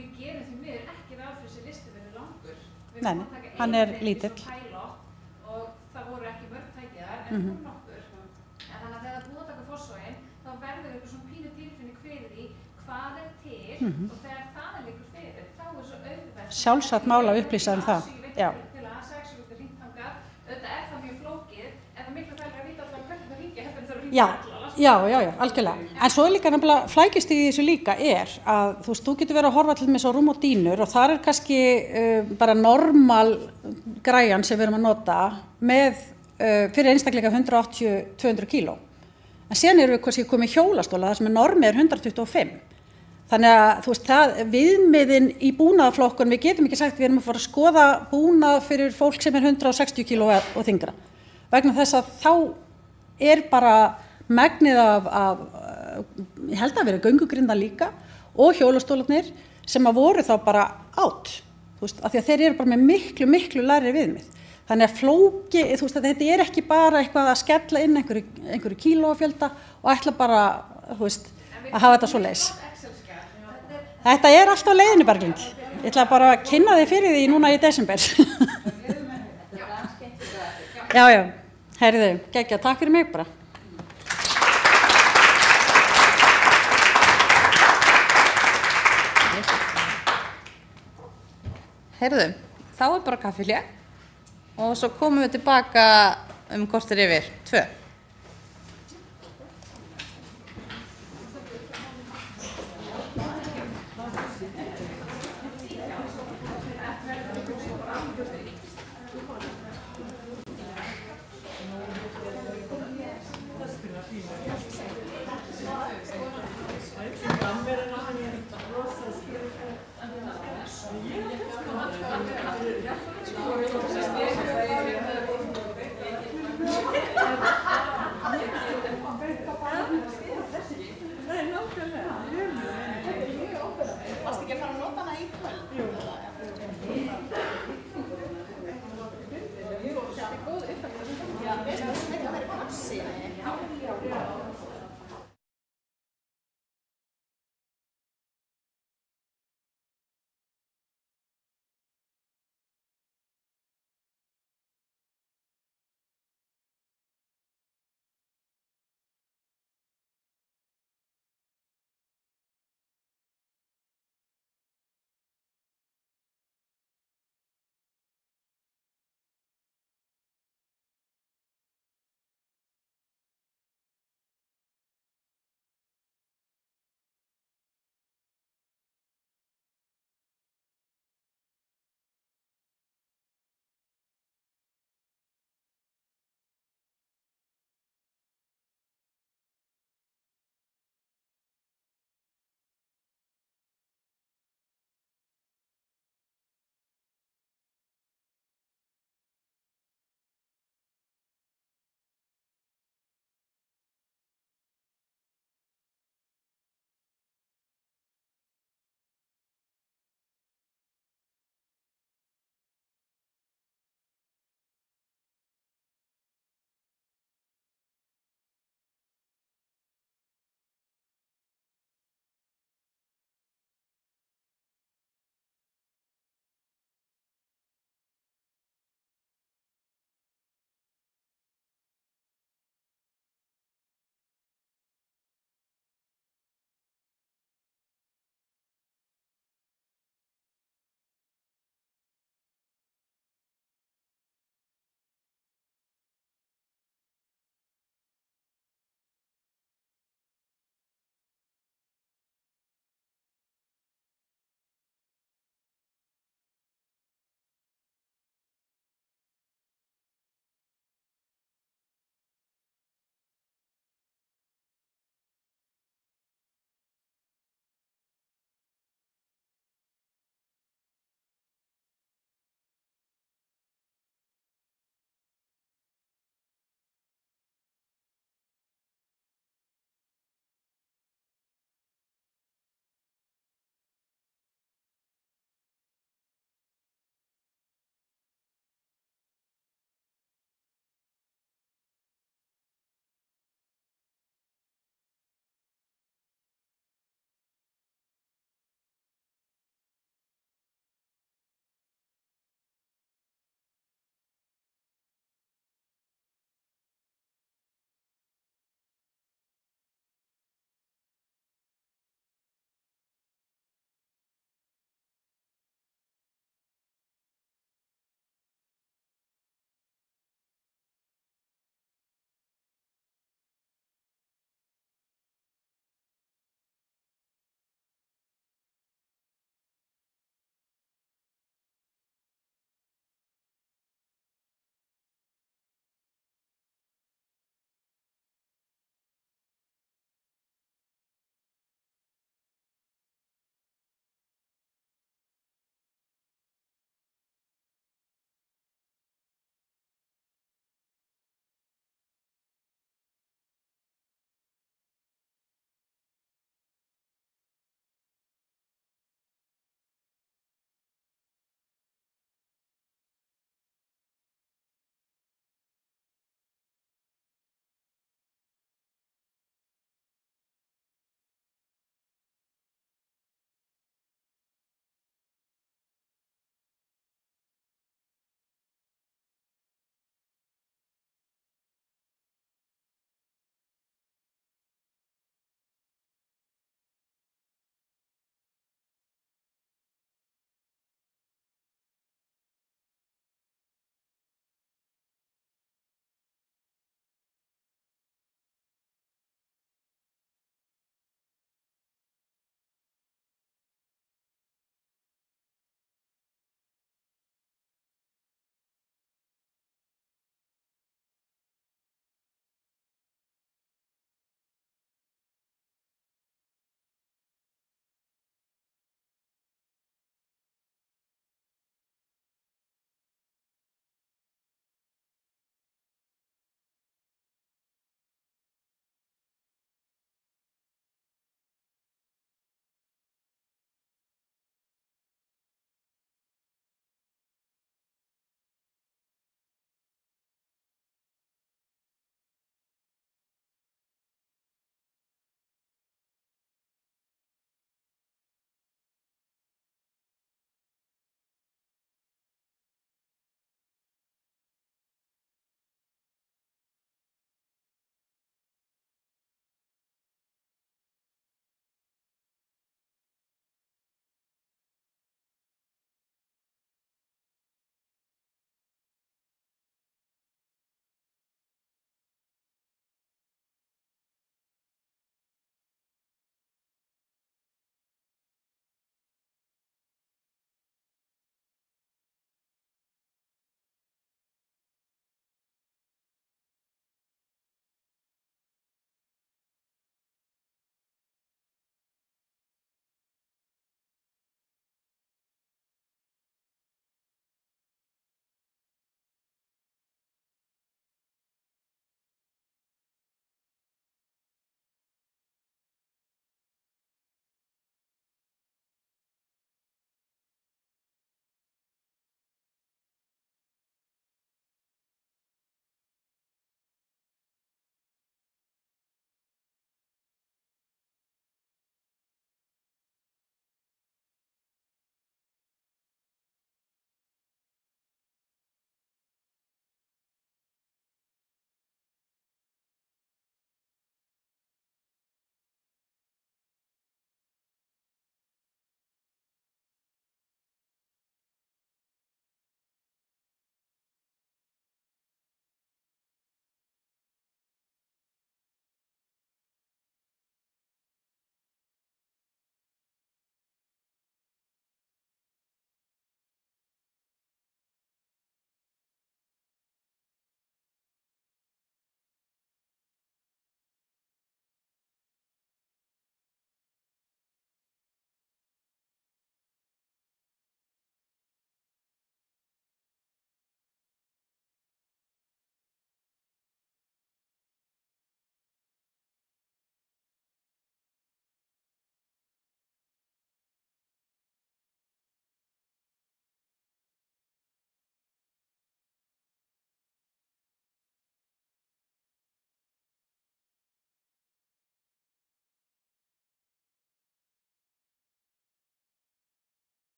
við gerum því miður ekki ráð fyrir þessi listi verður langur. Nei, hann lítill. Og það voru ekki mörg tækið þar, en hún nokkur. En þannig að þegar það búið að taka Fossvoginn, þá verður eitthvað svona pínu tilfinning fyrir því hvað til og þegar það liggur fyrir, þá svo auðvelt. Sjálfsagt mál að upplýsa það. Já. Til að sex ykkur hringtangar, auðvitað það mjög flókið, en það miklu fælir að vita allavega hvernig það hringja, heldur það að hringja alla. Já, algjörlega. En svo líka nefnilega flækist í þessu líka að þú veist, þú getur verið að horfa til með svo rúm og dýnur og þar kannski bara normal græjan sem við erum að nota með fyrir einstakleika 180-200 kíló. En síðan erum við kannski komið hjólastóla þar sem normið 125. Þannig að þú veist, viðmiðin í búnaðarflokkun, við getum ekki sagt við erum að fara að skoða búnað fyrir fólk sem 160 kíló og þyngra. Vegna þess að þá bara megnið af ég held að vera göngugrinda líka og hjólastólarnir sem að voru þá bara átt, þú veist, af því að þeir eru bara með miklu lægri viðmið. Þannig að flóki, þú veist, þetta ekki bara eitthvað að skella inn einhverju kílófjölda og ætla bara, þú veist, að hafa þetta svoleiðis. Þetta allt á leiðinu, Berglind. Ég ætla bara að kynna þig fyrir því núna í desember. Já, herriðu, geggjað, takk fyrir mig bara. Heyrðu, þá bara kaffihlé og svo komum við tilbaka korter yfir 2.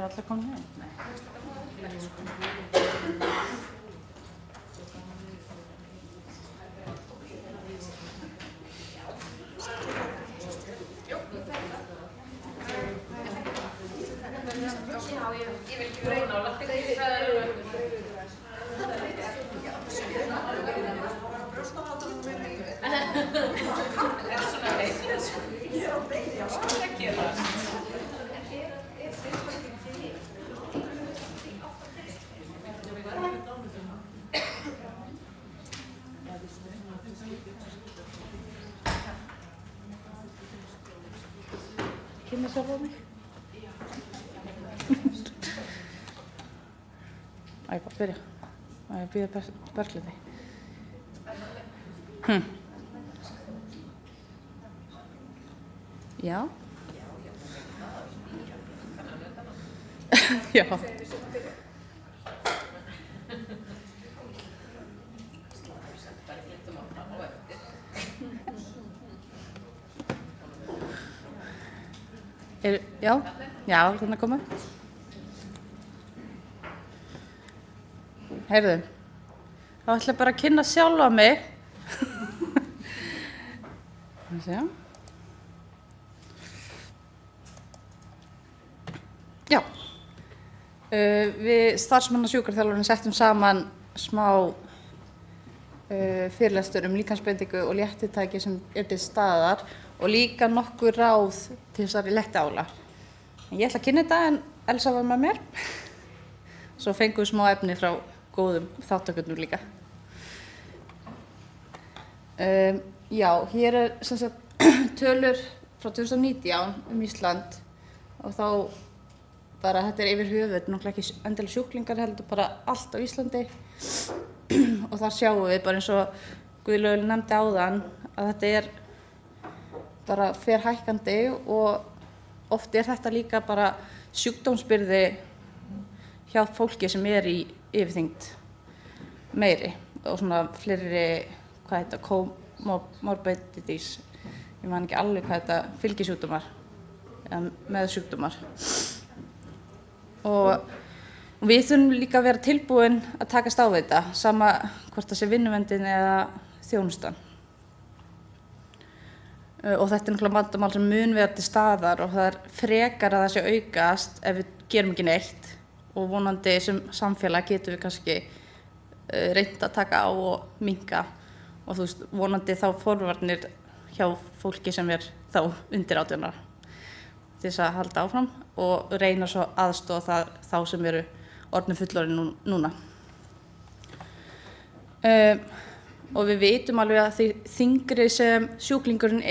allir komin inn? Nei. Kynna sjálf á mig. Æ, bara byrja. Æ, býða bergliti. Já. Já. Já, þannig að koma. Heyrðu, þá ætla ég bara að kynna sjálfa mig. Já. Við starfsmanna sjúkraþjálfarinn settum saman smá fyrirlestur líkamsbeitingu og léttitæki sem til staðar og líka nokkur ráð til þessari léttiála. Ég ætla að kynna þetta en Elsa var með mér. Svo fengum við smá efni frá góðum þáttökundum líka. Já, hér sem sagt tölur frá 2019 Ísland og þá bara þetta yfir höfuð, náttúrulega ekki endilega sjúklingar heldur bara allt á Íslandi og þar sjáum við bara eins og Guðlaugur nefndi áðan að þetta bara fer hækkandi og oft þetta líka bara sjúkdómsbyrði hjá fólki sem í yfirþyngd meiri og svona fleiri, comorbidities, ég man ekki alveg hvað þetta fylgisjúkdómar eða meðsjúkdómar. Og við þurfum líka að vera tilbúin að takast á við þetta, sama hvort það sé vinnuverndin eða þjónustan. Og þetta náttúrulega vandamál sem mun vera til staðar og það frekar að það sé aukast ef við gerum ekki neitt og vonandi sem samfélag getum við kannski reynt að taka á og minnka og þú veist, vonandi þá forvarnir hjá fólki sem þá undir 18 ára til þess að halda áfram og reyna svo aðstoða þá sem eru orðnir fullorðin núna. Og við vitum alveg að því þyngri sem sjúklingurinn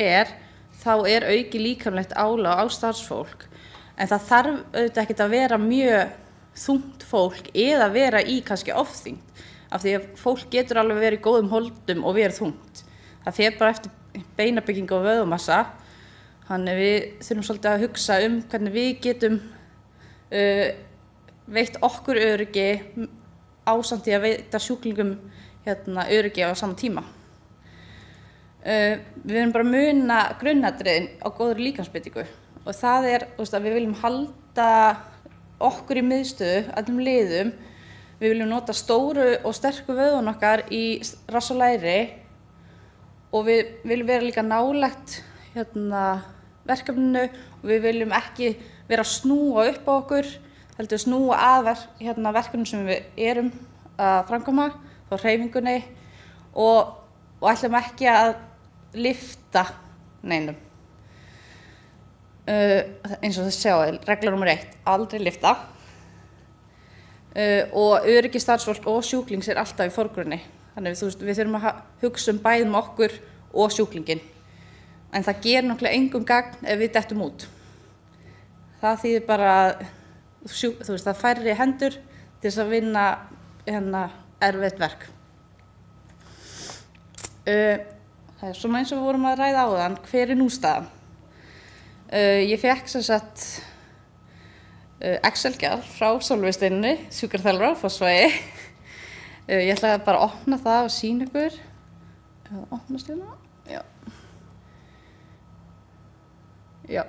þá auki líkamlegt álag á starfsfólk en það þarf auðvitað ekkert að vera mjög þungt fólk eða vera í kannski ofþyngd af því að fólk getur alveg verið í góðum holdum og verið þungt. Það fer bara eftir beinabyggingu og vöðvamassa. Þannig við þurfum svolítið að hugsa hvernig við getum veitt okkur öryggi ásamt því að veita sjúklingum öryggi á sama tíma. Við erum bara að muna grunnatriðin á góðri líkamsbeitingu og það að við viljum halda okkur í miðstöðu, öllum liðum. Við viljum nota stóru og sterku vöðvana okkar í rass og læri og við viljum vera líka nálægt verkefninu og við viljum ekki vera að snúa upp á okkur, heldur snúa að verkefninu sem við erum að framkvæma, þá hreyfingunni og ætlum ekki að lyfta neinum. Eins og þið sjáu, regla númer 1, aldrei lyfta. Og öryggi starfsfólk og sjúklings alltaf í forgrunni. Þannig við þurfum að hugsa bæði okkur og sjúklinginn. En það gerir náttúrulega engum gagn ef við dettum út. Það þýðir bara að það færri hendur til þess að vinna erfitt verk. Það svona eins og við vorum að ræða áðan, hver nú staðan? Ég fékk sem sagt Excel-skjal frá Sólveig Steinunni, sjúkraþjálfara á Fossvogi. Ég ætla bara að opna það og sýna ykkur. Opnast hérna? Já. Já.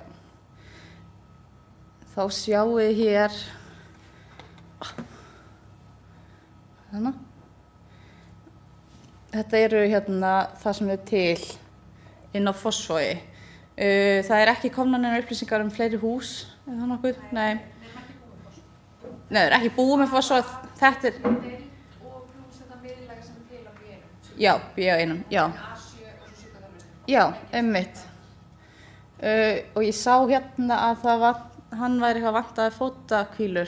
þá sjáum við hér, þannig. Þetta eru hérna það sem er til inn á Fossvogi. Það er ekki komnar neina upplýsingar fleiri hús, eða það nokkuð? Nei. Nei, það er ekki búið með Fossvog. Þetta er... Og pluss þetta miðlæga sem til á B1. Já, B1, já. A7 og svo sjúkraþjálfun. Já, einmitt. Og ég sá hérna að hann væri eitthvað vantaði fótakvílur.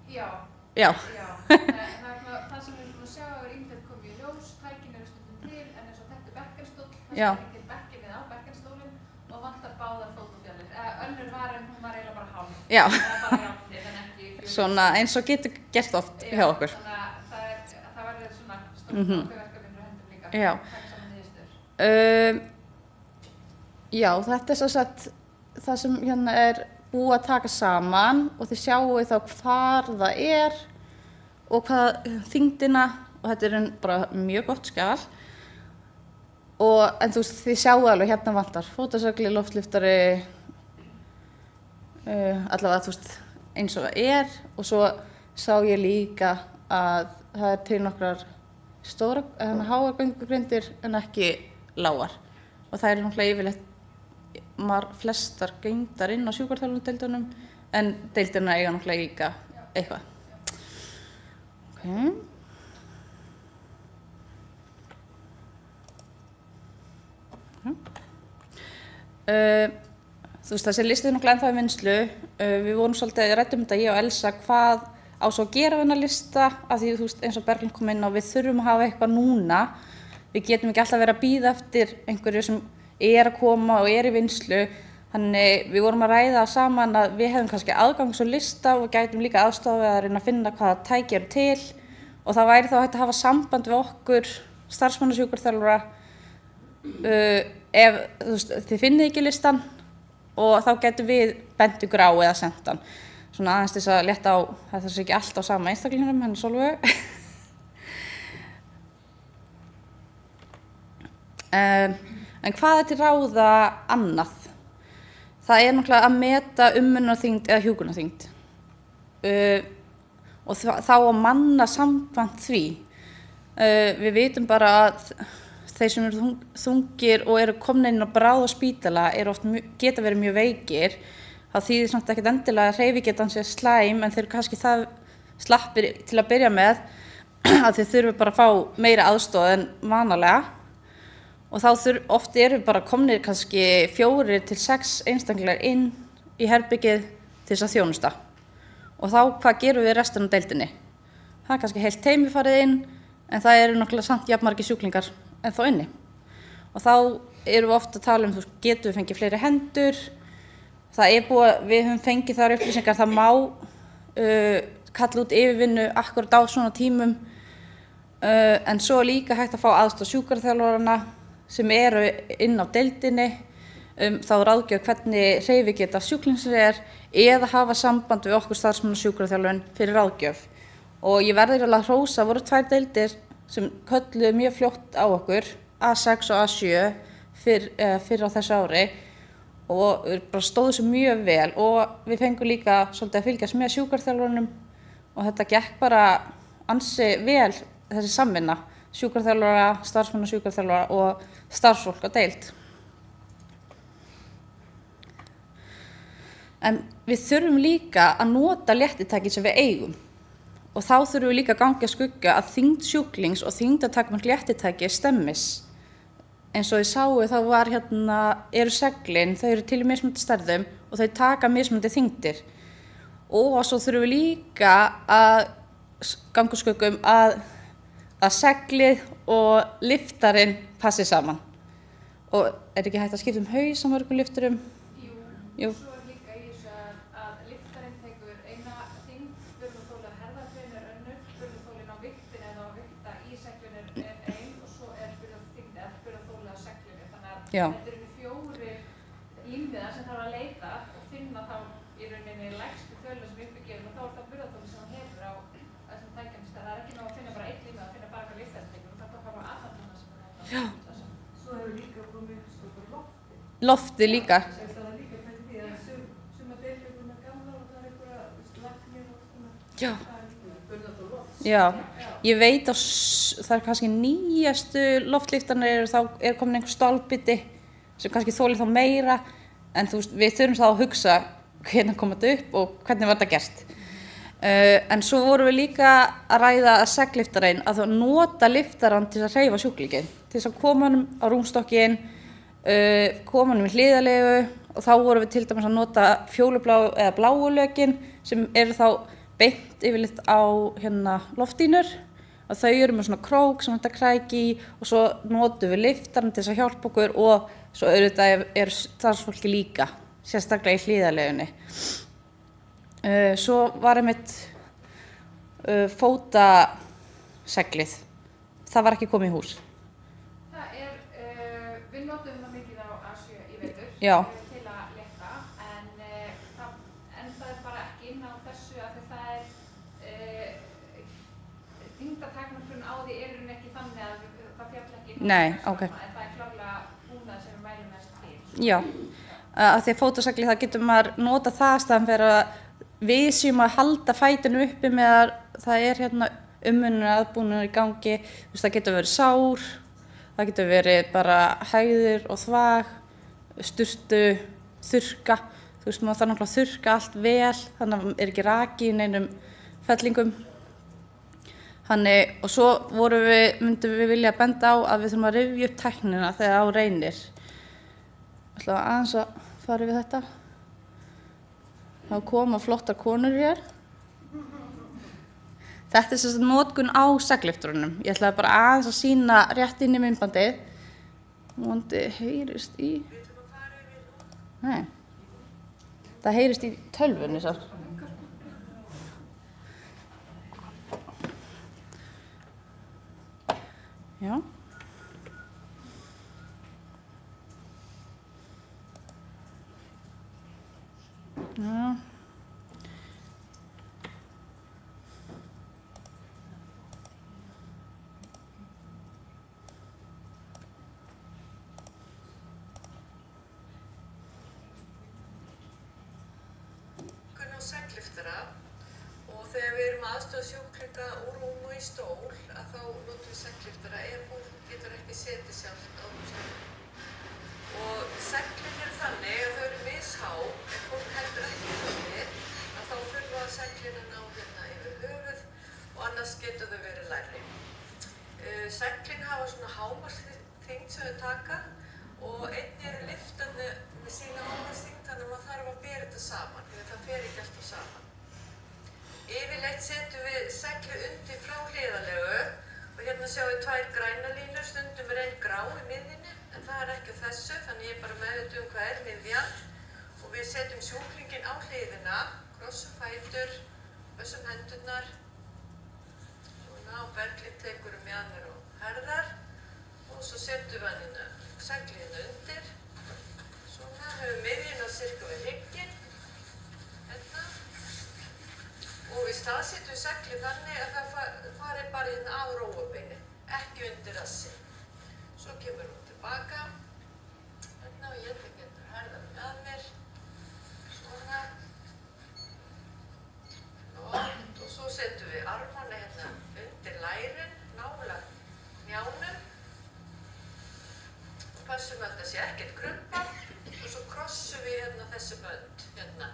Já. Já. Já. Það sem við erum búin að sjá er ýmislegt komið í ljós, tækin eru stundum til, en eins og þetta er bekkjarstóll, það Já. er ekki til bekkin eða á bekkjarstólinn og vantar báðar fótafjallir. Önnur var en hún var eiginlega bara hálf. Já. Það var bara játnið en ekki fjögur. Svona eins og getur gert oft hjá okkur. Þannig að það verður svona stórt ákveðverkefni fyrir höndum líka. Já. Taka saman niðurstöður. Já, þetta er svo sett það sem hérna er búið að taka saman og þið sjáu þá hvar það er og hvað þyngdina og þetta er bara mjög gott skjal. En þú veist, þið sjáu alveg hérna vantar fótasögli, loftlyftari, allavega þú veist eins og það er og svo sá ég líka að það er til nokkrar stóra, háar göngugrindir en ekki lágar og það er náttúrulega yfirleitt flestar gengdar inn á sjúkraþjálfunardeildunum en deildina eiga náttúrulega líka eitthvað. Okay. Þú veist, þessi listi er náttúrulega ennþá í vinnslu. Við vorum svolítið ræddum þetta, ég og Elsa, hvað á svo að gera við þennan lista af því þú veist, eins og Berglind kom inn á, við þurfum að hafa eitthvað núna. Við getum ekki alltaf verið að bíða eftir einhverju sem er að koma og er í vinnslu. Þannig við vorum að ræða saman að við hefðum kannski aðgang svo lista og gætum líka aðstofa að reyna að finna hvaða tæki eru til og það væri þá hægt að hafa samband við okkur, starfsmannasjúkraþjálfara, ef þú veist, þið finnið ekki listan og þá getum við bent ykkur á eða sent hann. Svona aðeins þess að létta á, það þarf ekki allt á sama einstaklingnum, henni Sólveig. En hvað er til ráða annað? Það er náttúrulega að meta umönnunarþyngd eða hjúkrunarþyngd og þá að manna samkvæmt því. Við vitum bara að þeir sem eru þungir og eru komnir inn á bráð og spítala geta verið mjög veikir. Það þýðir samt ekkert endilega að hreyfigetan sé slæm en þeir eru kannski það slappir til að byrja með að þeir þurfi bara að fá meira aðstoð en vanalega. Og þá oft eru bara komnir kannski 4 til 6 einstaklingar inn í herbergið til þess að þjónusta. Og þá hvað gerum við restina af deildinni? Það er kannski heilt teymi farið inn en það eru náttúrulega samt jafnmargir sjúklingar en þá inni. Og þá erum við oft að tala um, getum við fengið fleiri hendur. Það er búið, við höfum fengið þar upplýsingar, það má kalla út yfirvinnu akkurat á svona tímum. En svo er líka hægt að fá aðstoð sjúkraþjálfarana sem eru inn á deildinni, þá ráðgjöf hvernig hreyfigeta sjúklingsins er eða hafa samband við okkur starfsmannasjúkraþjálfun fyrir ráðgjöf. Og ég verður að hrósa, voru 2 deildir sem kölluðu mjög fljótt á okkur, A6 og A7 fyrir á þessu ári og bara stóðu svo mjög vel og við fengum líka svolítið að fylgjast með sjúkraþjálfunum og þetta gekk bara ansi vel þessi samvinna. Sjúkraþjálfara, starfsmannasjúkraþjálfara og starfsfólk á deild. En við þurfum líka að nota léttitæki sem við eigum og þá þurfum við líka að ganga skugga að þyngd sjúklings og þyngdartakmark léttitæki stemmis. Eins og þið sáu þá eru seglin, þau eru til í mismunandi stærðum og þau taka mismunandi þyngdir. Og svo þurfum við líka að ganga skugga að seglið og lyftarinn passi saman. Og er ekki hægt að skipta haus á mörgum lyfturum? Jú. Svo er líka í þessu að lyftarinn tekur eina þyngd, burðarþolið herðarbein er önnur, burðarþolið á viktin eða á vikta í seglinu er ein og svo er burðarþolið á seglinu. Þannig að þetta eru 4 límmiðar sem þarf að leita og finna þá í rauninni lægstu tölu sem uppbyggir og þá er það burðarþolið sem hann hefur á þessum tækjum. Það er ekki nóg að finna bara eitt límið, að finna bara hvað lyftarinn tekur og það er bara annan þannig sem það er. Svo hefur líka komið lofti. Lofti líka. Það er líka fyrir því að suma deildir með gamla og það er eitthvað Já, ég veit það kannski nýjastu loftliftarnir þá komin einhver stálbiti sem kannski þolir þá meira en þú veist, við þurfum þá að hugsa hvernig kom þetta upp og hvernig var þetta gert. En svo vorum við líka að ræða að segliftarinn að þá nota liftarann til að hreyfa sjúklinginn, til þess að koma honum á rúmstokkinn, koma honum í hliðarlegu og þá vorum við til dæmis að nota fjólublá eða bláu lögin sem eru þá beint yfirleitt á loftlínur og þau eru með svona krók sem þetta kræki í og svo notum við liftarann til þess að hjálpa okkur og svo auðvitað er starfsfólki líka, sérstaklega í hliðarlegunni. Svo var einmitt fótaseglið, það var ekki komið í hús. Það við notum það mikið á A7 í vetur Já. Til að létta, en það er bara ekki inn á þessu af því það þyngdartakmörkun á því er ekki þannig að það fjall ekki Nei, ok. En það er klárlega búnað sem við mælum mest til. Já, af því að fótaseglið það getur maður nota það staðan fyrir að við séum að halda fætinu uppi með að það er umönnur aðbúnaður í gangi, þú veist, það getur verið sár, það getur verið bara hægðir og þvag, sturtu, þurrka, þú veist, maður þarf náttúrulega að þurrka allt vel, þannig að er ekki raki í neinum fellingum. Þannig, og svo myndum við vilja benda á að við þurfum að rifja upp tæknina þegar á reynir. Ætla aðeins að fara við þetta. Þá koma flottar konur hér. Þetta er sem sagt notkun á seglifturunum. Ég ætlaði bara aðeins að sýna rétt inn í myndbandið. Vonandi heyrist í... Nei. Það heyrist í tölvunni svo. Já. Já. Segliftara og þegar við erum aðstoða sjúklinga úr rúm og í stól að þá notum við segliftara ef hún getur ekki setið sjálft á rúmstólnum. Og seglin eru þannig að þau eru mishá ef fólk heldur ekki fyrir að þá þurfa seglin að ná yfir höfuð og annars getur þau verið lægri. Seglin hafa svona hámarksþyngd sem þau taka og einnig eru lyftandi með sína hámarksþyngd þannig að maður þarf að bera þetta saman því að það fer ekki alltaf saman. Yfirleitt setjum við seglið undir frá hliðarlegu og hérna sjáum við 2 grænar línur, stundum er 1 grá í miðjunni en það er ekki þessu þannig ég er bara meðvituð hvað er miðjan og við setjum sjúklinginn á hliðina, krossum fætur, össum hendurnar svona og berglinn tekur mjaðmir og herðar og svo setjum við hann seglið undir svona, höfum miðjuna sirka við hrygginn hérna og við staðsetjum seglið þannig að það fari bara hérna á rófubeini, ekki undir rassin. Svo kemur hún tilbaka hérna og ég getur herðar með mér svona og svo setjum við armana hérna undir lærin, nálægt hnjánum og passum að þetta sé ekkert krumpað og svo krossum við hérna þessi bönd hérna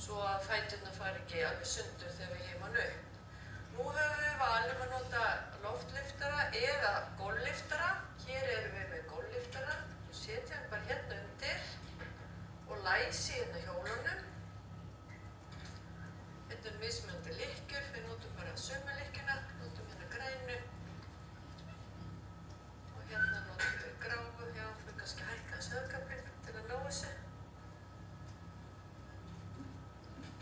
svo að fæturna fari ekki alveg sundur þegar við heim hann upp. Nú höfum við valið að nota loftliftara eða gólfliftara. Hér erum við með gólfliftara og setjum hann bara hérna undir og læsi hérna hjólunum. Þetta er mismunandi lykkjur, við notum bara sömu lykkjuna, notum hérna grænu og hérna notum við gráu, já, fyrir kannski hækka söðkapinn til að ná þessu.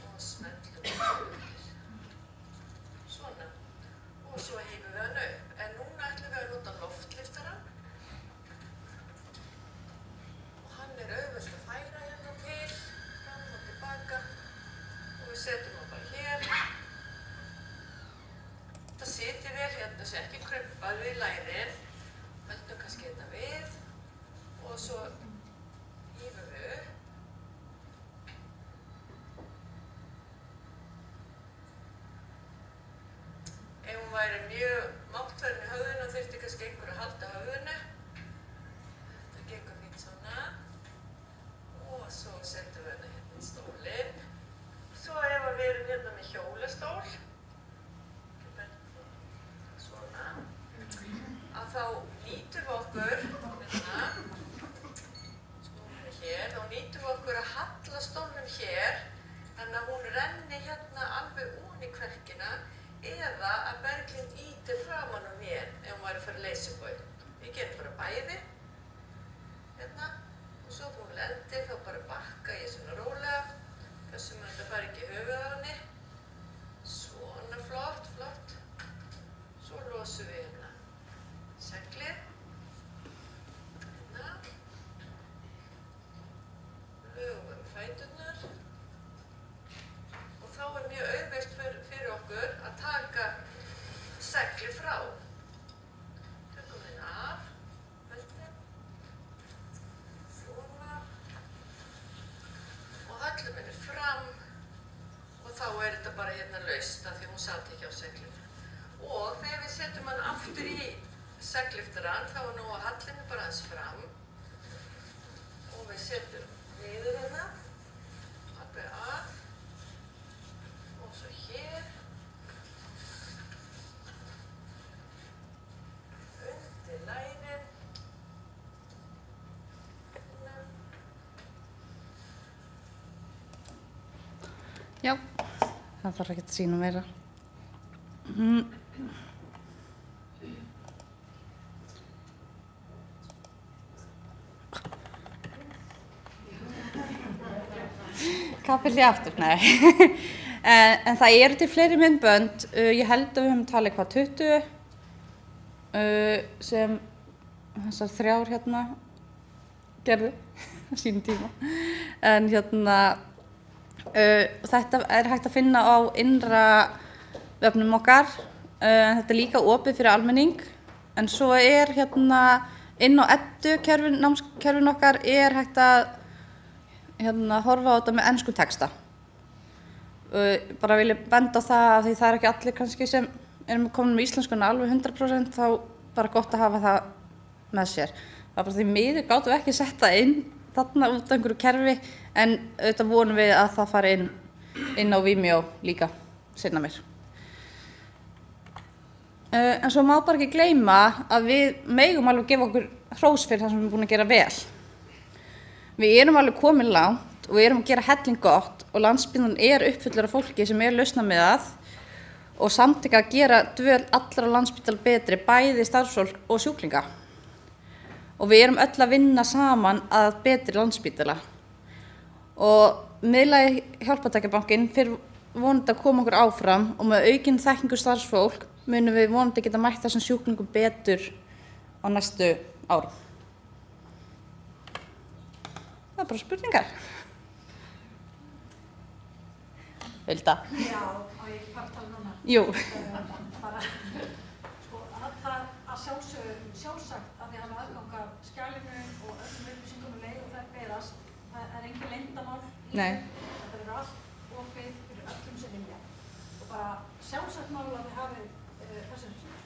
Og smellum undir. Svona. Og svo hífum við hann upp. En núna ætlum við að nota loftliftarann. Og hann er auðvelt að færa hérna til, fram og tilbaka. Og við setjum hann bara hér. Það situr vel hérna sem ekki krumpað við lærin. Höldum kannski hérna við. Og svo hífum við upp. væri mjög máttverðin í höfðinu og þurfti kannski einhver að halda höfðinu. Það gengur fínt svona. Og svo setjum við hérna í stólinn. Svo ef við erum hérna með hjólastól, svona, að þá nýtum við okkur, hérna, stólinn hér, þá nýtum við okkur að halla stólnum hér, þannig að hún renni hérna alveg ofan í kverkina eða að Berglind ýti framan á mér ef hún væri að fara að leysa upp. Við gerum bara bæði, hérna, og svo þegar hún lendir þá bara bakka ég svona rólega, þessum að þetta fari ekki í höfuð á henni. Svona flott, flott. Svo losum við hérna seglið. Hérna. Lögum við fæturnar. Og þá er mjög auðvelt fyrir okkur að taka seglið frá. Tökum henni af, höldum. Svona. Og höllum henni fram. Og þá er þetta bara hérna laust af því hún sat ekki á seglinu. Og þegar við setjum hann aftur í segliftarann þá er nú að halla henni bara aðeins fram. Og við setjum niður hérna, alveg að. Og svo hér. Undir lærin. Hérna. Já, það þarf ekki að sýna meira. Kapilli aftur, nei. En það eru til fleiri myndbönd, ég held að við höfum talið hvað 20 sem þessar 3 hérna gerðu á sínum tíma. En hérna, þetta er hægt að finna á innra vefnum okkar, en þetta er líka opið fyrir almenning. En svo er hérna inn á EDDU námskerfin okkar er hægt að horfa á þetta með ensku texta. Bara vil ég benda á það að því það er ekki allir kannski sem erum komin með íslenskuna alveg 100%, þá bara gott að hafa það með sér. Það er bara því miður gátum við ekki setta inn þarna út af einhverju kerfi, en auðvitað vonum við að það fari inn á Vimeo líka seinna meir. En svo má bara ekki gleyma að við megum alveg gefa okkur hrós fyrir það sem við erum búin að gera vel. Við erum alveg komin langt og við erum að gera helling gott og Landsspítalinn er uppfullur af fólki sem er lausnamiðað og samtök að gera dvöl allra á Landspítala betri, bæði starfsfólk og sjúklinga. Og við erum öll að vinna saman að betri Landspítala. Og miðlægi hjálpartækjabankinn fyrir vonandi að koma okkur áfram og með aukin þekkingu starfsfólk munum við vonandi geta mætt þessum sjúklingum betur á næstu árum. Það er bara spurningar. Vilda? Já, á ég ekki fara að tala núna? Jú. Bara, sko, það að sjálfsagt að þið hafa aðgang að skjalinu og öllum upplýsingum leið og þær beðast, það er engin leyndarmál í því. Nei. Þetta verður allt opið fyrir öllum sem vilja. Og bara sjálfsagt mál að þið hafið þessum síðan.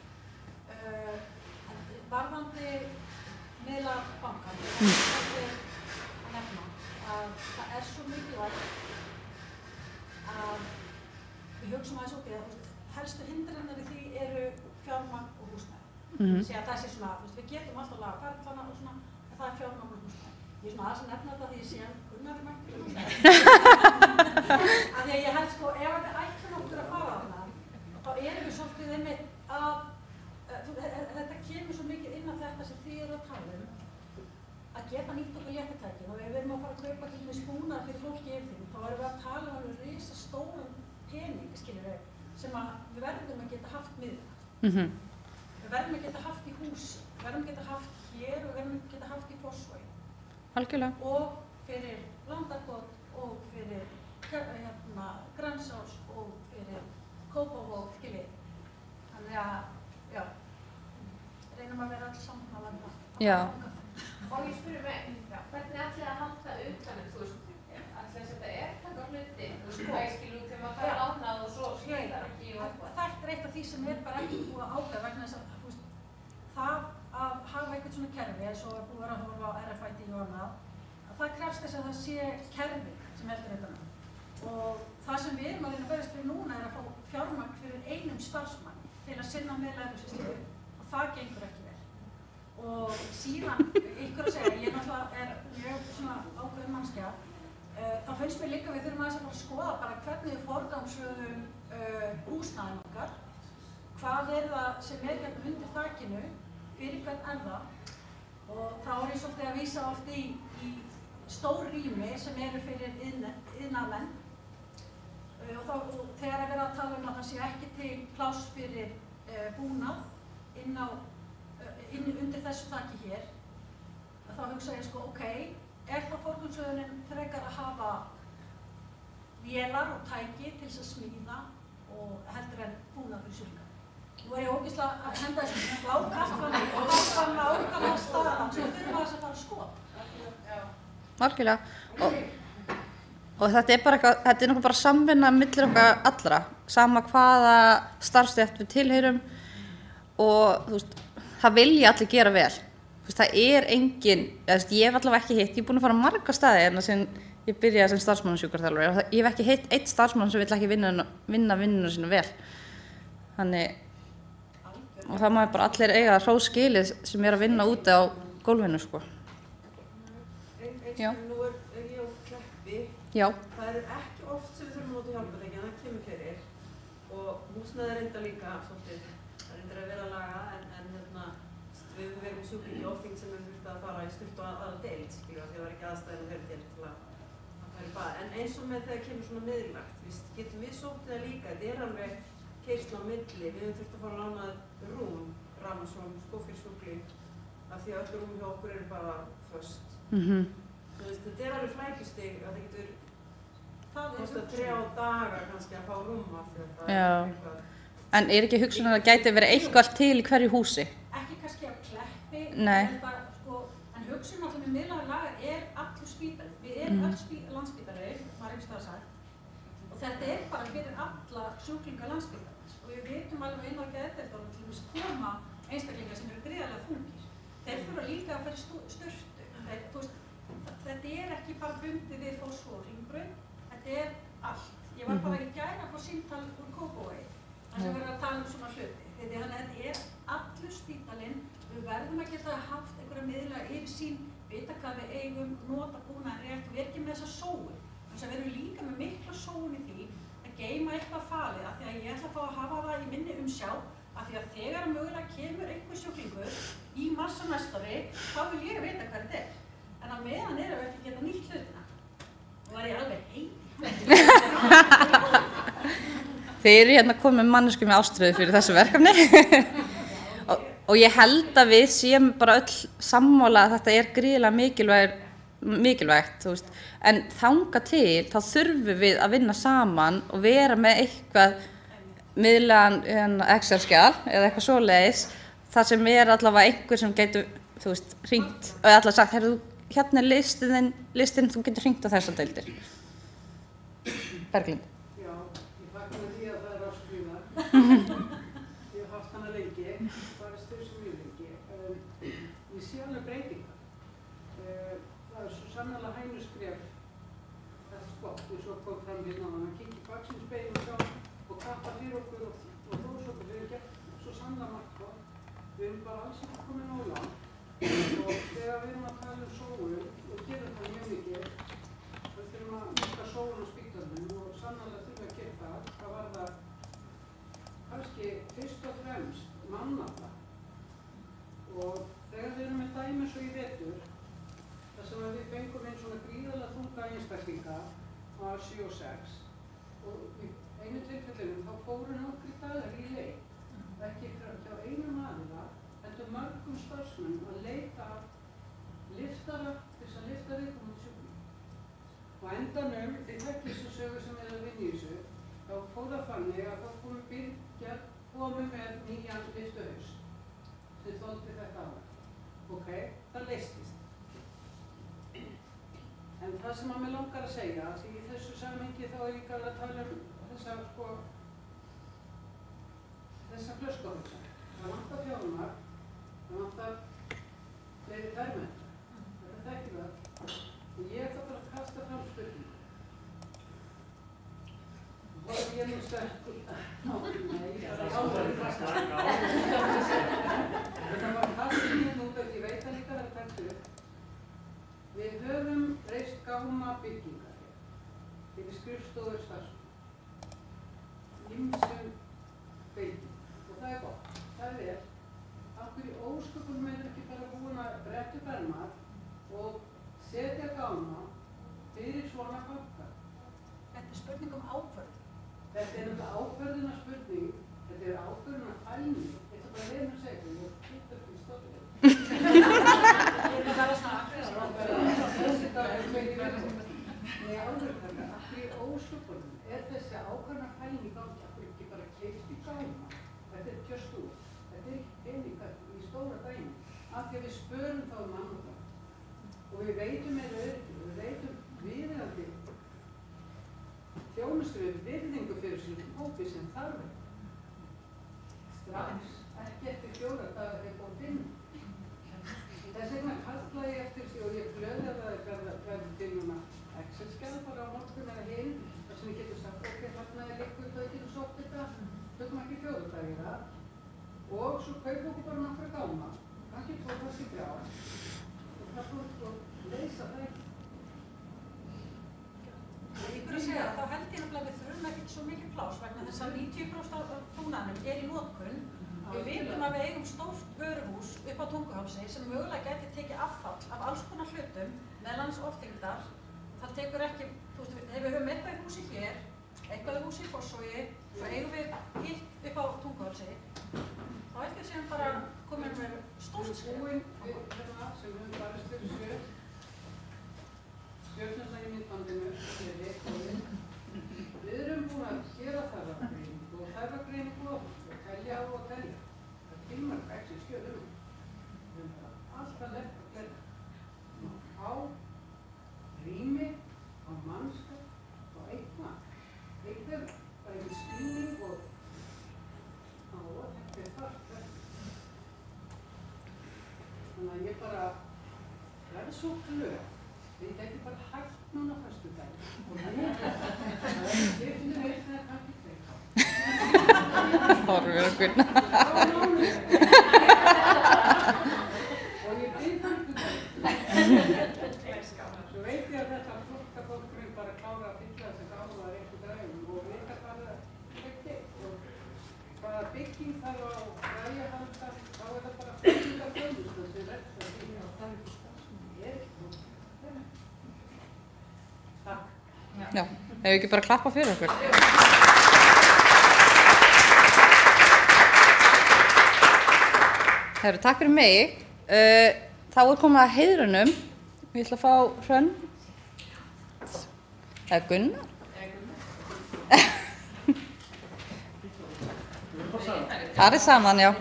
Varðandi miðla bankan, að það er svo mikilvægt að við hugsaum aðeins út í það, helstu hindranir í því eru fjármagn og húsnæði. Segja að það sé svona, við getum alltaf laga ferðlana og svona, en það er fjármagn og húsnæði. Ég er svona aðeins að nefna þetta því ég sé að Gunnar mætti húsnæði. Af því að ég held sko, ef við ætlum okkur að fara þarna, þá erum við svolítið einmitt að, þetta kemur svo mikið inn á þetta sem þið eru að tala að geta nýtt okkur léttitækin og ef við erum að fara að kaupa til með spúnar fyrir fólki yfir því, þá erum við að tala um risastóran pening, skiljum við, sem við verðum að geta haft miðla. Við verðum að geta haft í húsi, við verðum að geta haft hér og við verðum að geta haft í Fossvogi. Algjörlega. Og fyrir Landakot og fyrir Grensás og fyrir Kópavog, skiljið. Þannig að, já, reynum að vera alls saman að landa. Já. Og ég spyrir mig, hvernig ætlið að halda utan þú veist, ætlið að þetta er taka hluti, þú veist, hvað ég skil út þegar maður fara ánað og svo skilur það ekki og eitthvað. Það er eitt af því því sem bara ekki búið að ákveða vegna þess að það að hafa eitthvað svona kerfi eins og búið að horfa á RFID og annað, að það krefst þess að það sé kerfi sem heldur þetta. Og það sem við erum að reyna að berjast fyrir núna að fá fjármagn fyrir einum starfsmann til að sinna með læknisvistlu og það gengur ekki vel. Og síðan, ykkur að segja, ég náttúrulega mjög svona ákveðin mannskja, þá finnst mér líka við þurfum aðeins að fara að skoða bara hvernig við forgangsröðum húsnæðin okkar, hvað það sem hérna undir þakinu, fyrir hvern það, og þá ég svolítið að vísa oft í stór rými sem eru fyrir iðnaðarmenn og þegar vera að tala að það sé ekki til pláss fyrir búnað undir þessu þaki hér, þá hugsa ég ok, það forgangsröðunin frekar að hafa vélar og tæki til þess að smíða og heldur en búnað fyrir sjúklinga. Nú ég ógeðslega að henda þessu blákast fram í og það fann ákvæmlega staðan sem þurfum að fara að skoða. Algjörlega. Og þetta bara eitthvað, þetta náttúrulega bara samvinna millir okkar allra, sama hvaða starfsstétt við tilheyrum og það vilja allir gera vel. Það engin, ég hef allavega ekki hitt, ég búin að fara marga staði hérna sem ég byrjaði sem starfsmannasjúkraþjálfari og ég hef ekki hitt einn starfsmann sem vill ekki vinna vinnuna sína vel. Þannig, og það maður bara allir eiga hrós skilið sem að vinna úti á gólfinu, sko. Já. Nú ég á Kleppi. Já. Það ekki oft sem við þurfum að nota hjálpartæki en það kemur fyrir og húsnæði reynda líka svolítið. Það reyndir að vera að laga en við verum sjúklingi ofþyngd sem við þurfum að fara í sturt og aðra deild, því það var ekki aðstæðan að til að fara í bað. En eins og með þegar kemur svona miðlægt, getum við sóttið það líka, þetta alveg keyrsla á milli, við höfum þurft að fara að lána rúm, rafmagnsrúm, fyrir sjúkling, af því að öll rúm hjá okkur eru bara föst. Þetta alveg flækjustig að það getur kostað 3 daga kannski að fá rúm af því að það eitthvað. En ekki hugsun að það gæti verið eitthvað til í hverju húsi? Ekki kannski á Kleppi, Nei. En hugsun alltaf með miðlægur lagar allur spítalinn. Við öll landspítali, var einhvers staðar sagt, og þetta bara fyrir alla sjúklinga landspítalans. Og við vitum alveg inn á geðdeildunum til þess að koma einstaklingar sem eru gríðarlega þungir. Þeir þurfa líka að fara í sturtu. Þetta ekki bara bundið við fósfor og hringbraut, þetta allt. Ég var bara í gær að fá símtal úr Kópavogi, þar sem verið að tala svona hluti. Þannig að þetta allur spítalinn, við verðum að geta haft einhverja miðlæga yfirsýn, vita hvað við eigum, nota búnaðinn rétt, við ekki með þessa sóun. Þannig að við erum líka með mikla sóun í því að geyma eitthvað falið, af því að ég ætla að fá að hafa það í minni umsjá, af því að þegar mögulega kemur einhver sjúklingur í mars og næsta ári, þá vil ég vita hvað þetta En á meðan erum við ekki að geta nýtt hlutina. Og var ég alveg Þið eru hérna komið mannesku með ástríðu fyrir þessu verkefni. og ég held að við séum bara öll sammála að þetta gríðarlega mikilvægt, þú veist. En þangað til, þá þurfum við að vinna saman og vera með eitthvað miðlægan Excel-skjal eða eitthvað svoleiðis, þar sem allavega einhver sem getur, þú veist, hringt og allavega sagt, heyrðu, hérna listinn, þú getur hringt á þessar deildir. Berglind. Já, ég fagnar því að það áskrifa. Ég hef haft hana lengi, bara styrst mjög lengi. Ég sé alveg breytingar. Það svo sannarlega hænuskref þetta skott, eins og kom fram hérna á hann. Hann kíkir baksinsspegil og sjá og kappa fyrir okkur og þóðsokkur. Við hefum gert svo sannarlega margt gott. Við erum bara alls ekki komið nóg langt. Og þegar við erum að tala sóun og gerum það mjög mikið, þá þurfum að minnka sóun á spítalnum og sannarlega þurfum að gera það var það kannski fyrst og fremst mannafla. Og þegar við erum með dæmi svo í vetur, þar sem við fengum inn svona gríðarlega þunga einstaklinga á 7 og 6 og í einu tilfellinu þá fóru nokkrir dagar í leik, ekki hjá einum aðila, heldur mörgum starfsmönnum að leita liftara til þess að lifta viðkomandi sjúkling. Og á endanum, þið þekkið þessu sögu sem að vinna í þessu, þá fór það þannig að þá komu með nýjan lyftuhaus sem þoldi þetta á. Ok, það leystist. En það sem að mig langar að segja, því í þessu samhengi þá líka að tala þessa þessa flöskuhálsa. Það vantar fjármagn, það vantar fleiri fermetrar. Þetta þekkjum við öll. Og ég ætla bara að kasta fram spurningu. Og ég nú sterkur. Nei, það er áður kasta. Þetta var kastin hérna út af, ég veit það líka að þetta er upp. Við höfum reist gáma byggingar fyrir skrifstofur starfsmanna. Ýmsum beitum. Og það er gott. Það er af hverju ósköpunum ekki bara búin að bretta upp ermar og setja gáma fyrir svona banka. Þetta er spurning ákvörðun. Þetta er ákvörðuna spurning. Þetta er ákvörðuna fælni. Þetta er bara reyna að segja. Ég hittar fyrir stofnum. Ég er bara svona Nei, alveg taka, af hverju ósköpunum þessi ákvörðuna fælni í gangi, af hverju ekki bara keypt í gáma. Þetta er just úr. Þetta er ekki peningar í stóra dæmi. Af því að við spörum þá mann og það. Og við veitum meira öryggi, við veitum viðeigandi þjónustu við virðingu fyrir þessum hópi sem þarf er. Strax, ekki eftir 4 daga þegar búið að finna. Þess vegna kallaði ég eftir því og ég glöði að það verði til núna Excel-skjala bara á morgun eða hinn, þar sem ég getur sagt, ok, þarna er líkuð, það getur sótt þetta, tökum ekki 4 daga í það. Og svo kaupum okkur bara nokkra gáma, kannski 2, kannski 3 og það fór að leysa það ekki. Ég fyrir að segja að þá held ég nefnilega við þurfum ekkert svo mikið pláss vegna þess að 90% af búnaðinum er í notkun. Við vitum að við eigum stórt vöruhús upp á Tunguhálsi sem mögulega gæti tekið affall af alls konar hlutum, meðal annars ofþyngdar. Það tekur ekki, þú veist, ef við höfum eitthvað í húsi hér, eitthvað í húsi í Fossvogi, svo eigum við hitt upp á Tunguhálsi, þá held ég sem bara komin með stórt skref. Við búin hérna sem höfum barist fyrir stjórnarna í myndbandinu, við erum búin að gera þarfagreiningu og þarfagreiningu og telja á og telja. Það tilmarka ekki skjöðum. Við erum bara alltaf lett að gera. Á rými, á mannskap, á eitthvað. Eitthvað, bara einhver skýning og á að þetta er þarft verð. Þannig að ég bara verði svo glöð. Við gætum bara hægt núna á föstudaginn. Og nú, það er skiptinu eitt eða kannski 2. Horfir okkur. Og ég byrði föstudaginn. Svo veit ég að þetta flokka fólkurinn bara klára að fylla þessi gáma að réttu daginn og vita bara ekki. Og bara bygging þarf á græja halda, þá er það bara byggingar þjónustu sem verður að því að það er starfsmenn. Ég er ekki nú. Takk. Já, ef við ekki bara klappa fyrir okkur. Herru, takk fyrir mig. Þá er komið að heiðrunum. Ég ætla að fá Hrönn. Eða Gunnar. Það er saman, já.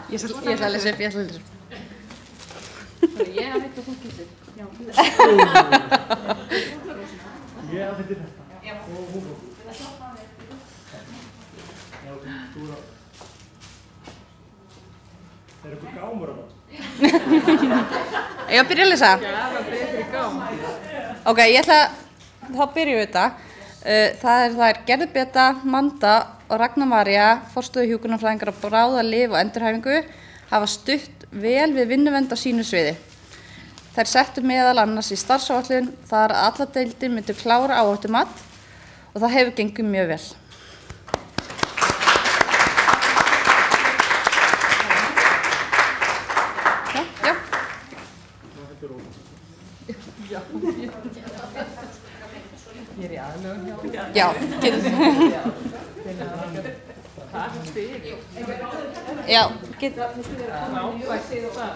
Ég ætla að lesa upp, Ég að þetta fólk kýsir. Já. Ég að þetta þetta. Og hún. Já, þú er að... Er eitthvað gámur á það? Ég að byrja að lesa? Já, það er betri gám. Ok, þá byrjum við þetta. Það er Gerður Beta, Manda og Ragnar María, forstöðuhjúkrunarfræðingar á bráða-, lyf- og endurhæfingu, hafa stutt vel við vinnuvernd á sínu sviði. Þær settu meðal annars í starfsáætlun þar að allar deildir myndu klára áhættumat og það hefur gengið mjög vel. Ég er í aðlögun hjá. Já, getur þið. Það er stig. Já, getur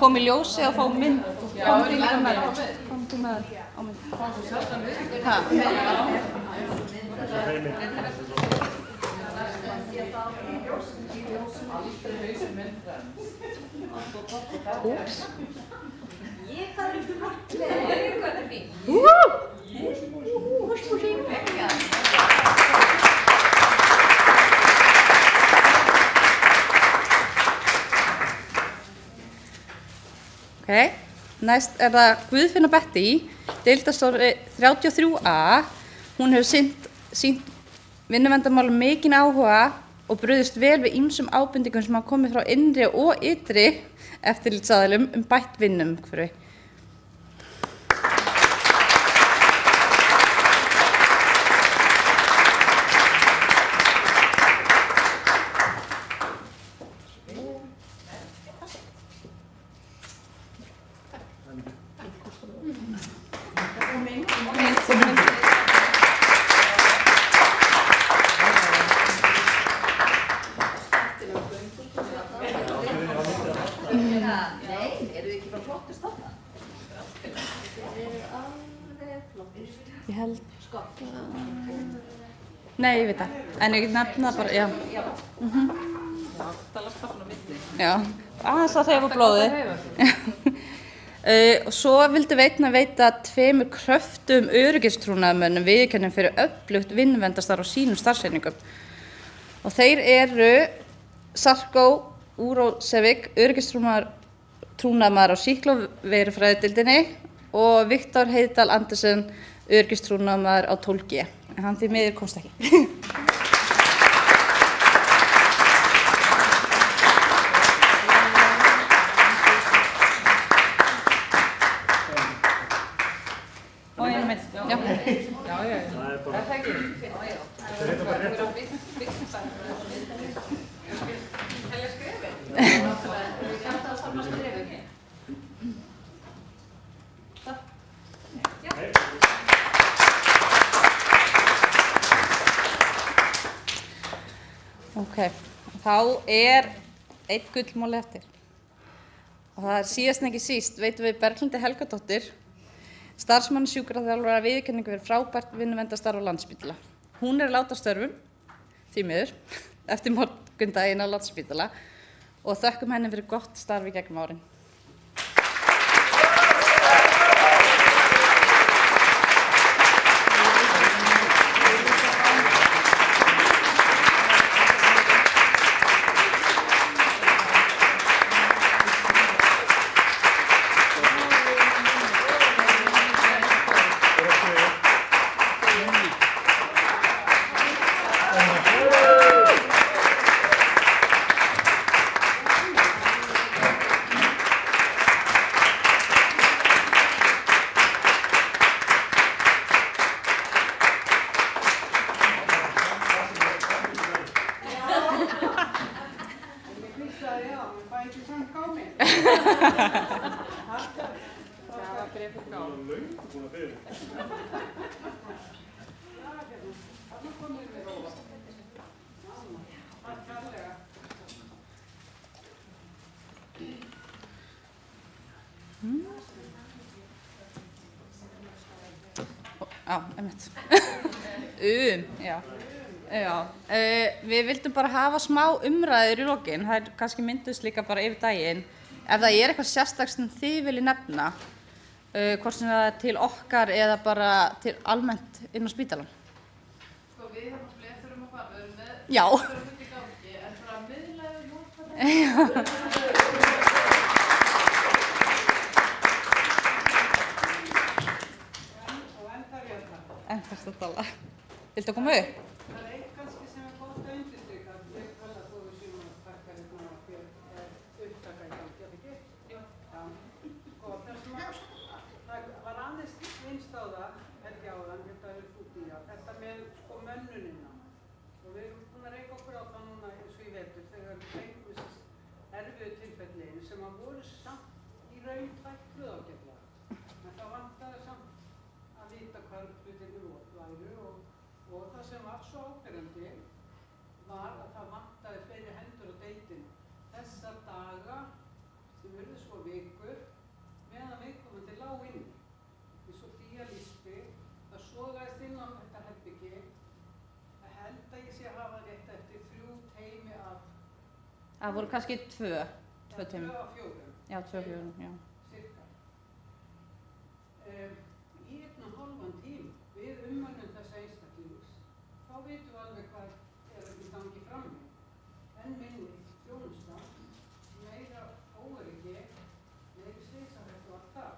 komið í ljósi og fá mynd. Já, það er líka með. Komdu með á mynd. Aldrei hausinn minn fremst. Úps. Ég það fyrir marglega. Ég hvað þetta fín. Ok, næst það Guðfinna Betty, deildarstjóri 33A. Hún hefur sýnt vinnuverndarmálum mikinn áhuga og brugðist vel við ýmsum ábendingum sem hafa komið frá innri og ytri eftirlitsaðilum bætt vinnuumhverfi. Ég held Nei, ég veit það. En ég get nefna bara, já. Það lasta svona milli. Já, aðeins að hreyfa blóðið. Og svo vildi veita 2 kröftum öryggistrúnaðarmönnum viðurkenningu fyrir öflugt vinnuverndarstarf á sínum starfseiningum. Og þeir eru Sarko Urošević, öryggistrúnaðarmaður á sýklaveirufræðideildinni og Viktor Heiðdal Andersen, öryggistrúnaðarmaður á 12G. En hann því miður komst ekki. Og ég mynd, já. Já. Það er bara... Það ekki. Það er þetta bara rétt. Helja skrifin. Ok, þá er einn gullmál eftir. Og það er síðast en ekki síst, veitum við Berglindi Helgadóttir, starfsmanni sjúkraþjálfara viðurkenningu fyrir frábært vinnuverndarstarf á Landspítala. Hún er láta störfum, því miður, eftir morgundaginn á Landspítala og þökkum henni fyrir gott starf í gegnum árin. Já, einmitt. Já. Við vildum bara hafa smá umræður í lokin, það kannski myndust líka bara yfir daginn. Ef það er eitthvað sérstakt sem þið viljið nefna, hvort sem það er til okkar eða bara til almennt inn á spítalann. Sko við náttúrulega þurfum að fara, við erum með Já. þurfum í gangi, en bara miðlægur nota Já. En þess að tala. Viltu að koma upp? Það er eitt kannski sem er gott að undirstrika. Ég vel að þú séum að taka hérna á þér upptaka í gangi, er ekki? Já. Sko, þessum að það var aðeins minnst á það, ekki áðan, þetta er út í það, þetta með sko mönnunina. Og við erum búin að reyka okkur á það núna eins og í vetur þegar við reykum þessast erfiðu tilfellin sem að voru samt í raun tvætt hljóðágætla. En það vantaði samt að vita hvað hlutinni væru og það sem var svo áberandi var að það vantaði fleiri hendur á deildinu. Þessa daga sem urðu svo vikur meðan viðkomandi lá inni. Eins og Fía lýsti, það sogaðist inn á þetta herbyggi. Það held að ég sé að hafa rétt eftir 3 teymi af Það voru kannski tvö tími. 2 af 4. Já, 2 af 4, já. Cirka. Í 1,5 tíma við umönnum þessa einstaklings, þá vitum við alveg hvað ekki gangi frammi. En minni þjónusta, meira óöryggi, meiri slysahættu og allt það.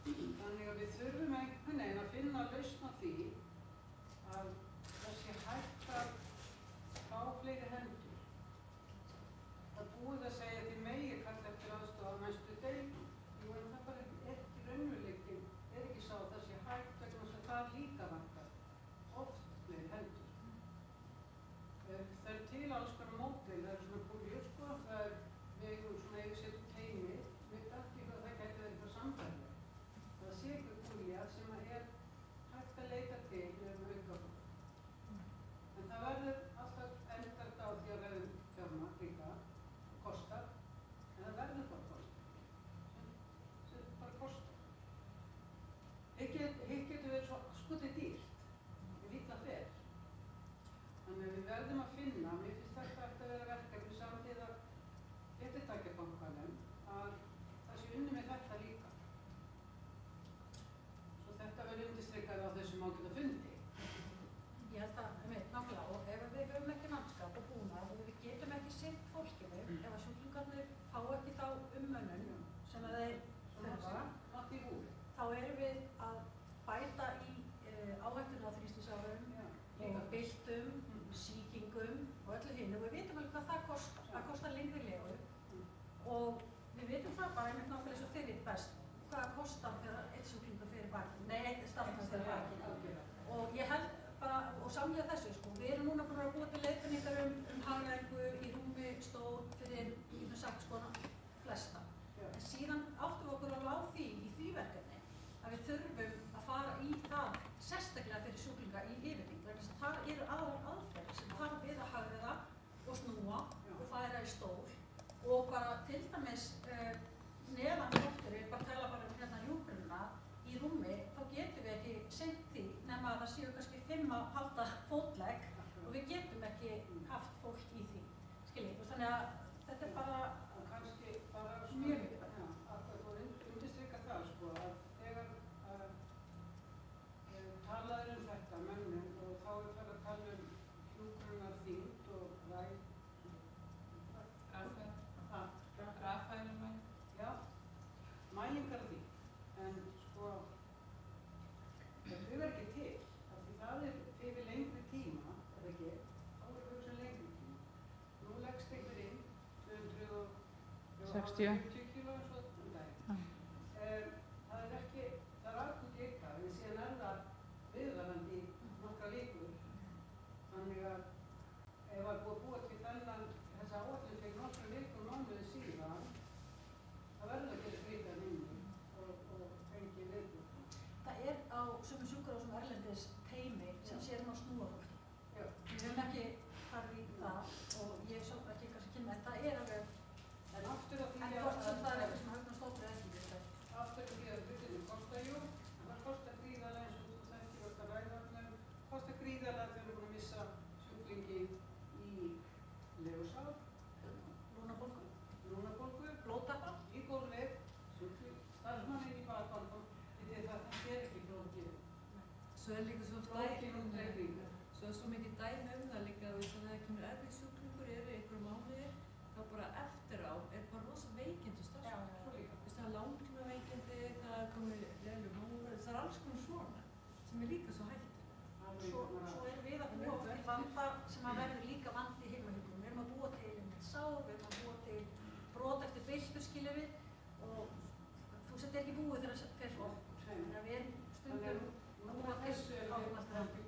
Þannig að við þurfum einhvern veginn að finna lausn á því að það sé hægt að fá fleiri hendur. Það búið að segja því megi kalla eftir aðstoð á næstu deginum. Jú, en það bara ekki raunveruleikinn, ekki sá að það sé hægt vegna þess að það líka vantar oft fleiri hendur. Það til alls konar módel, það svona púljur sko, við eigum svona yfirsett teymi, við dætti hvað það gæti verið frá samfélagi. Það sé ykkur púlja sem hægt að leita til með auka fólk. En það verður alltaf endart á því að verður fjármagn líka, kostar, en það verður bara kostar. Sem bara kostar. Hitt getur verið svo skotið dýrt, við illa fer. Þannig að við verðum að finna, mér finnst þetta eftir að vera verkefni samtíða fyrirtækjabankanum að það sé unnið með þetta líka. Svo þetta verður undirstrikað á þessum ágæta fundi. Ég held að, nákvæmlega, og ef við höfum ekki mannskap og búnað og við getum ekki sinnt fólkinu, ef að sjúklingarnir fá ekki þá umönnun sem að þeir þurfa, þá erum við að bæta í áhættuna á þrýstingsárum og byltum, sýkingum og öllu hinu. Og við vitum alveg hvað það kostar. Það kostar lengri legu og við vitum það bara einmitt náttúrulega eins og þið veit best hvað það kostar þegar eitt sjúklingur fyrir bakið, nei, eitt starfsmann fyrir bakið. Og ég held bara, og samlega þessu sko, við erum núna búin að búa til leiðbeiningar hagræðingu í rúmi, stól, fyrir, getum sagt sko, flesta. En síðan áttum við okkur alveg á því í því verkefni að við þurfum að fara í það sérstaklega fyrir sjúklinga í yfirvingu. Þess að það eru aðferðir sem þarf við að hagræða og snúa og færa í stól og bara til dæmis neðan þáttur, við bara tala bara hérna hjúkrunina í rúmi, þá getum við ekki sinnt því nema að það séu kannski 5 að halda fótlegg og við getum ekki haft fólk í því, skiljið. Þannig að þetta er bara kannski bara mjög mikið. Að undirstrika það sko, að þegar talaður þetta mönnum og þá er það að tala hjúkrunarþyngd og Raffælumæling. Já, mælingar af því. En sko, það dugar ekki til, af því það er fyrir lengri tíma, eða ekki, þá er hugsun lengri tíma. Nú leggst einhver inn 250 kíló eins og þetta. Það er ekki, það er alveg líka, en síðan er það viðvarandi í nokkra vikur. Þannig að ef það er búið að búa til þessa áætlun fyrir nokkra vikur mánuði síðan, það verður að gera gríðan inni og fengi viðbúið. Það er á sömu sjúkrahúsum erlendis teymi sem sér að snúa fólki. Við höfum ekki farið í það og ég svo ekki kannski kynna þetta, það er alveg. En aftur á því en hvort sem það er eitthvað sem höfum stótið ekki. Aftur á því að hlutinni kostar jú, en það kostar gríðarlega eins og þú þekkir alltaf ræðarnum, kostar gríðarlega þegar við erum búin að missa sjúklingi í legusál, lúnabólgu, blóðtappa, í gólfið, starfsmanninn í bakvandum, það er ekki flókið. Svo er líka svo mikið dæmi það líka að það kemur erfið sjúklingur í einhverjum mánuði, þá bara eftir á er bara rosa veikindi starfsmann. Það er langtíma veikindi, það er komið leiðileg hóra, það er alls konar svona sem er líka svo hægt. Svo erum við að búa til vanda sem að verður líka vandi í heimahjúkrun. Við erum að búa til sár, við erum að búa til brot eftir byltur, skiljum við, og þú setur ekki búið þegar það fer okkur. Þannig að við erum stundum að búa til þessu er við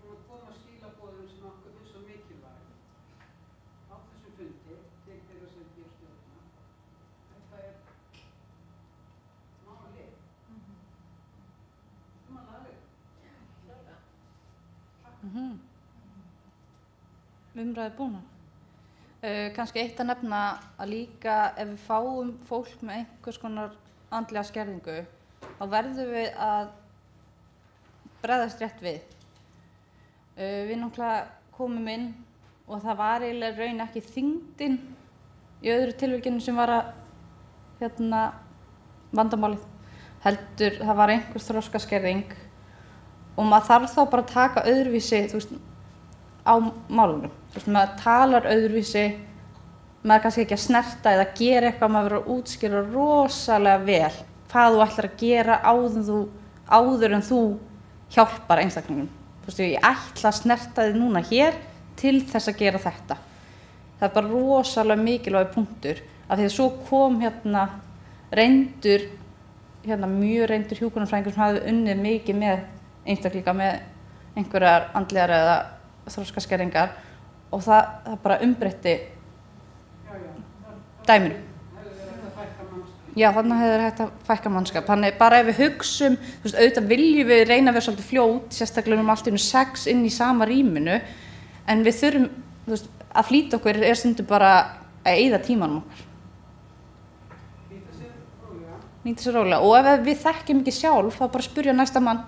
búin að koma skilaboðum sem okkur finnst svo mikilvæg á þessum fundi til þeirra sem hér stjórna. Þetta er málið. Þú maður laga þetta. Umræði búna. Kannski eitt að nefna að líka ef við fáum fólk með einhvers konar andlega skerðingu, þá verðum við að bregðast rétt við. Við náttúrulega komum inn og það var eiginlega raun ekki þyngdin í öðru tilvikinu sem var að vandamálið, heldur það var einhver þroskaskerðing og maður þarf þá bara að taka öðruvísi, þú veist, á málunum. Þú veist, maður talar öðruvísi, maður er kannski ekki að snerta eða gera eitthvað, maður verður að útskýra rosalega vel hvað þú ætlar að gera áður en þú hjálpar einstaklingum. Þú veist, ég ætla að snerta þig núna hér til þess að gera þetta. Það er bara rosalega mikilvægur punktur, af því að svo kom mjög reyndur hjúkrunarfræðingur sem hafði unnið mikið með einstaklinga með einhverjar andlegar eða þroskaskerðingar og það bara umbreytti dæminu. Já, þannig hefur hægt að fækka mannskap. Þannig bara ef við hugsum, þú veist, auðvitað viljum við reyna að vera svolítið fljót, sérstaklega allt í einu 6 inn í sama rýminu, en við þurfum, þú veist, að flýta okkur stundum bara að eyða tímanum okkar. Nýta sér rólega. Og ef við þekkjum ekki sjálf, þá bara spyrja næsta mann.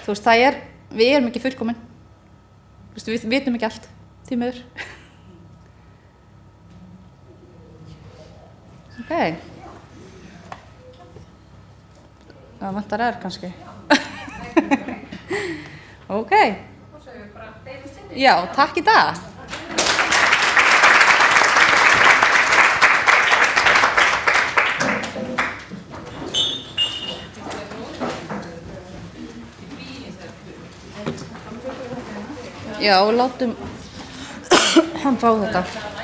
Þú veist, við erum ekki fullkomin. Þú veist, við vitum ekki allt, því miður. Ok. Það vantar kannski. Ok. Já, takk í dag. Já, látum hann fá þetta.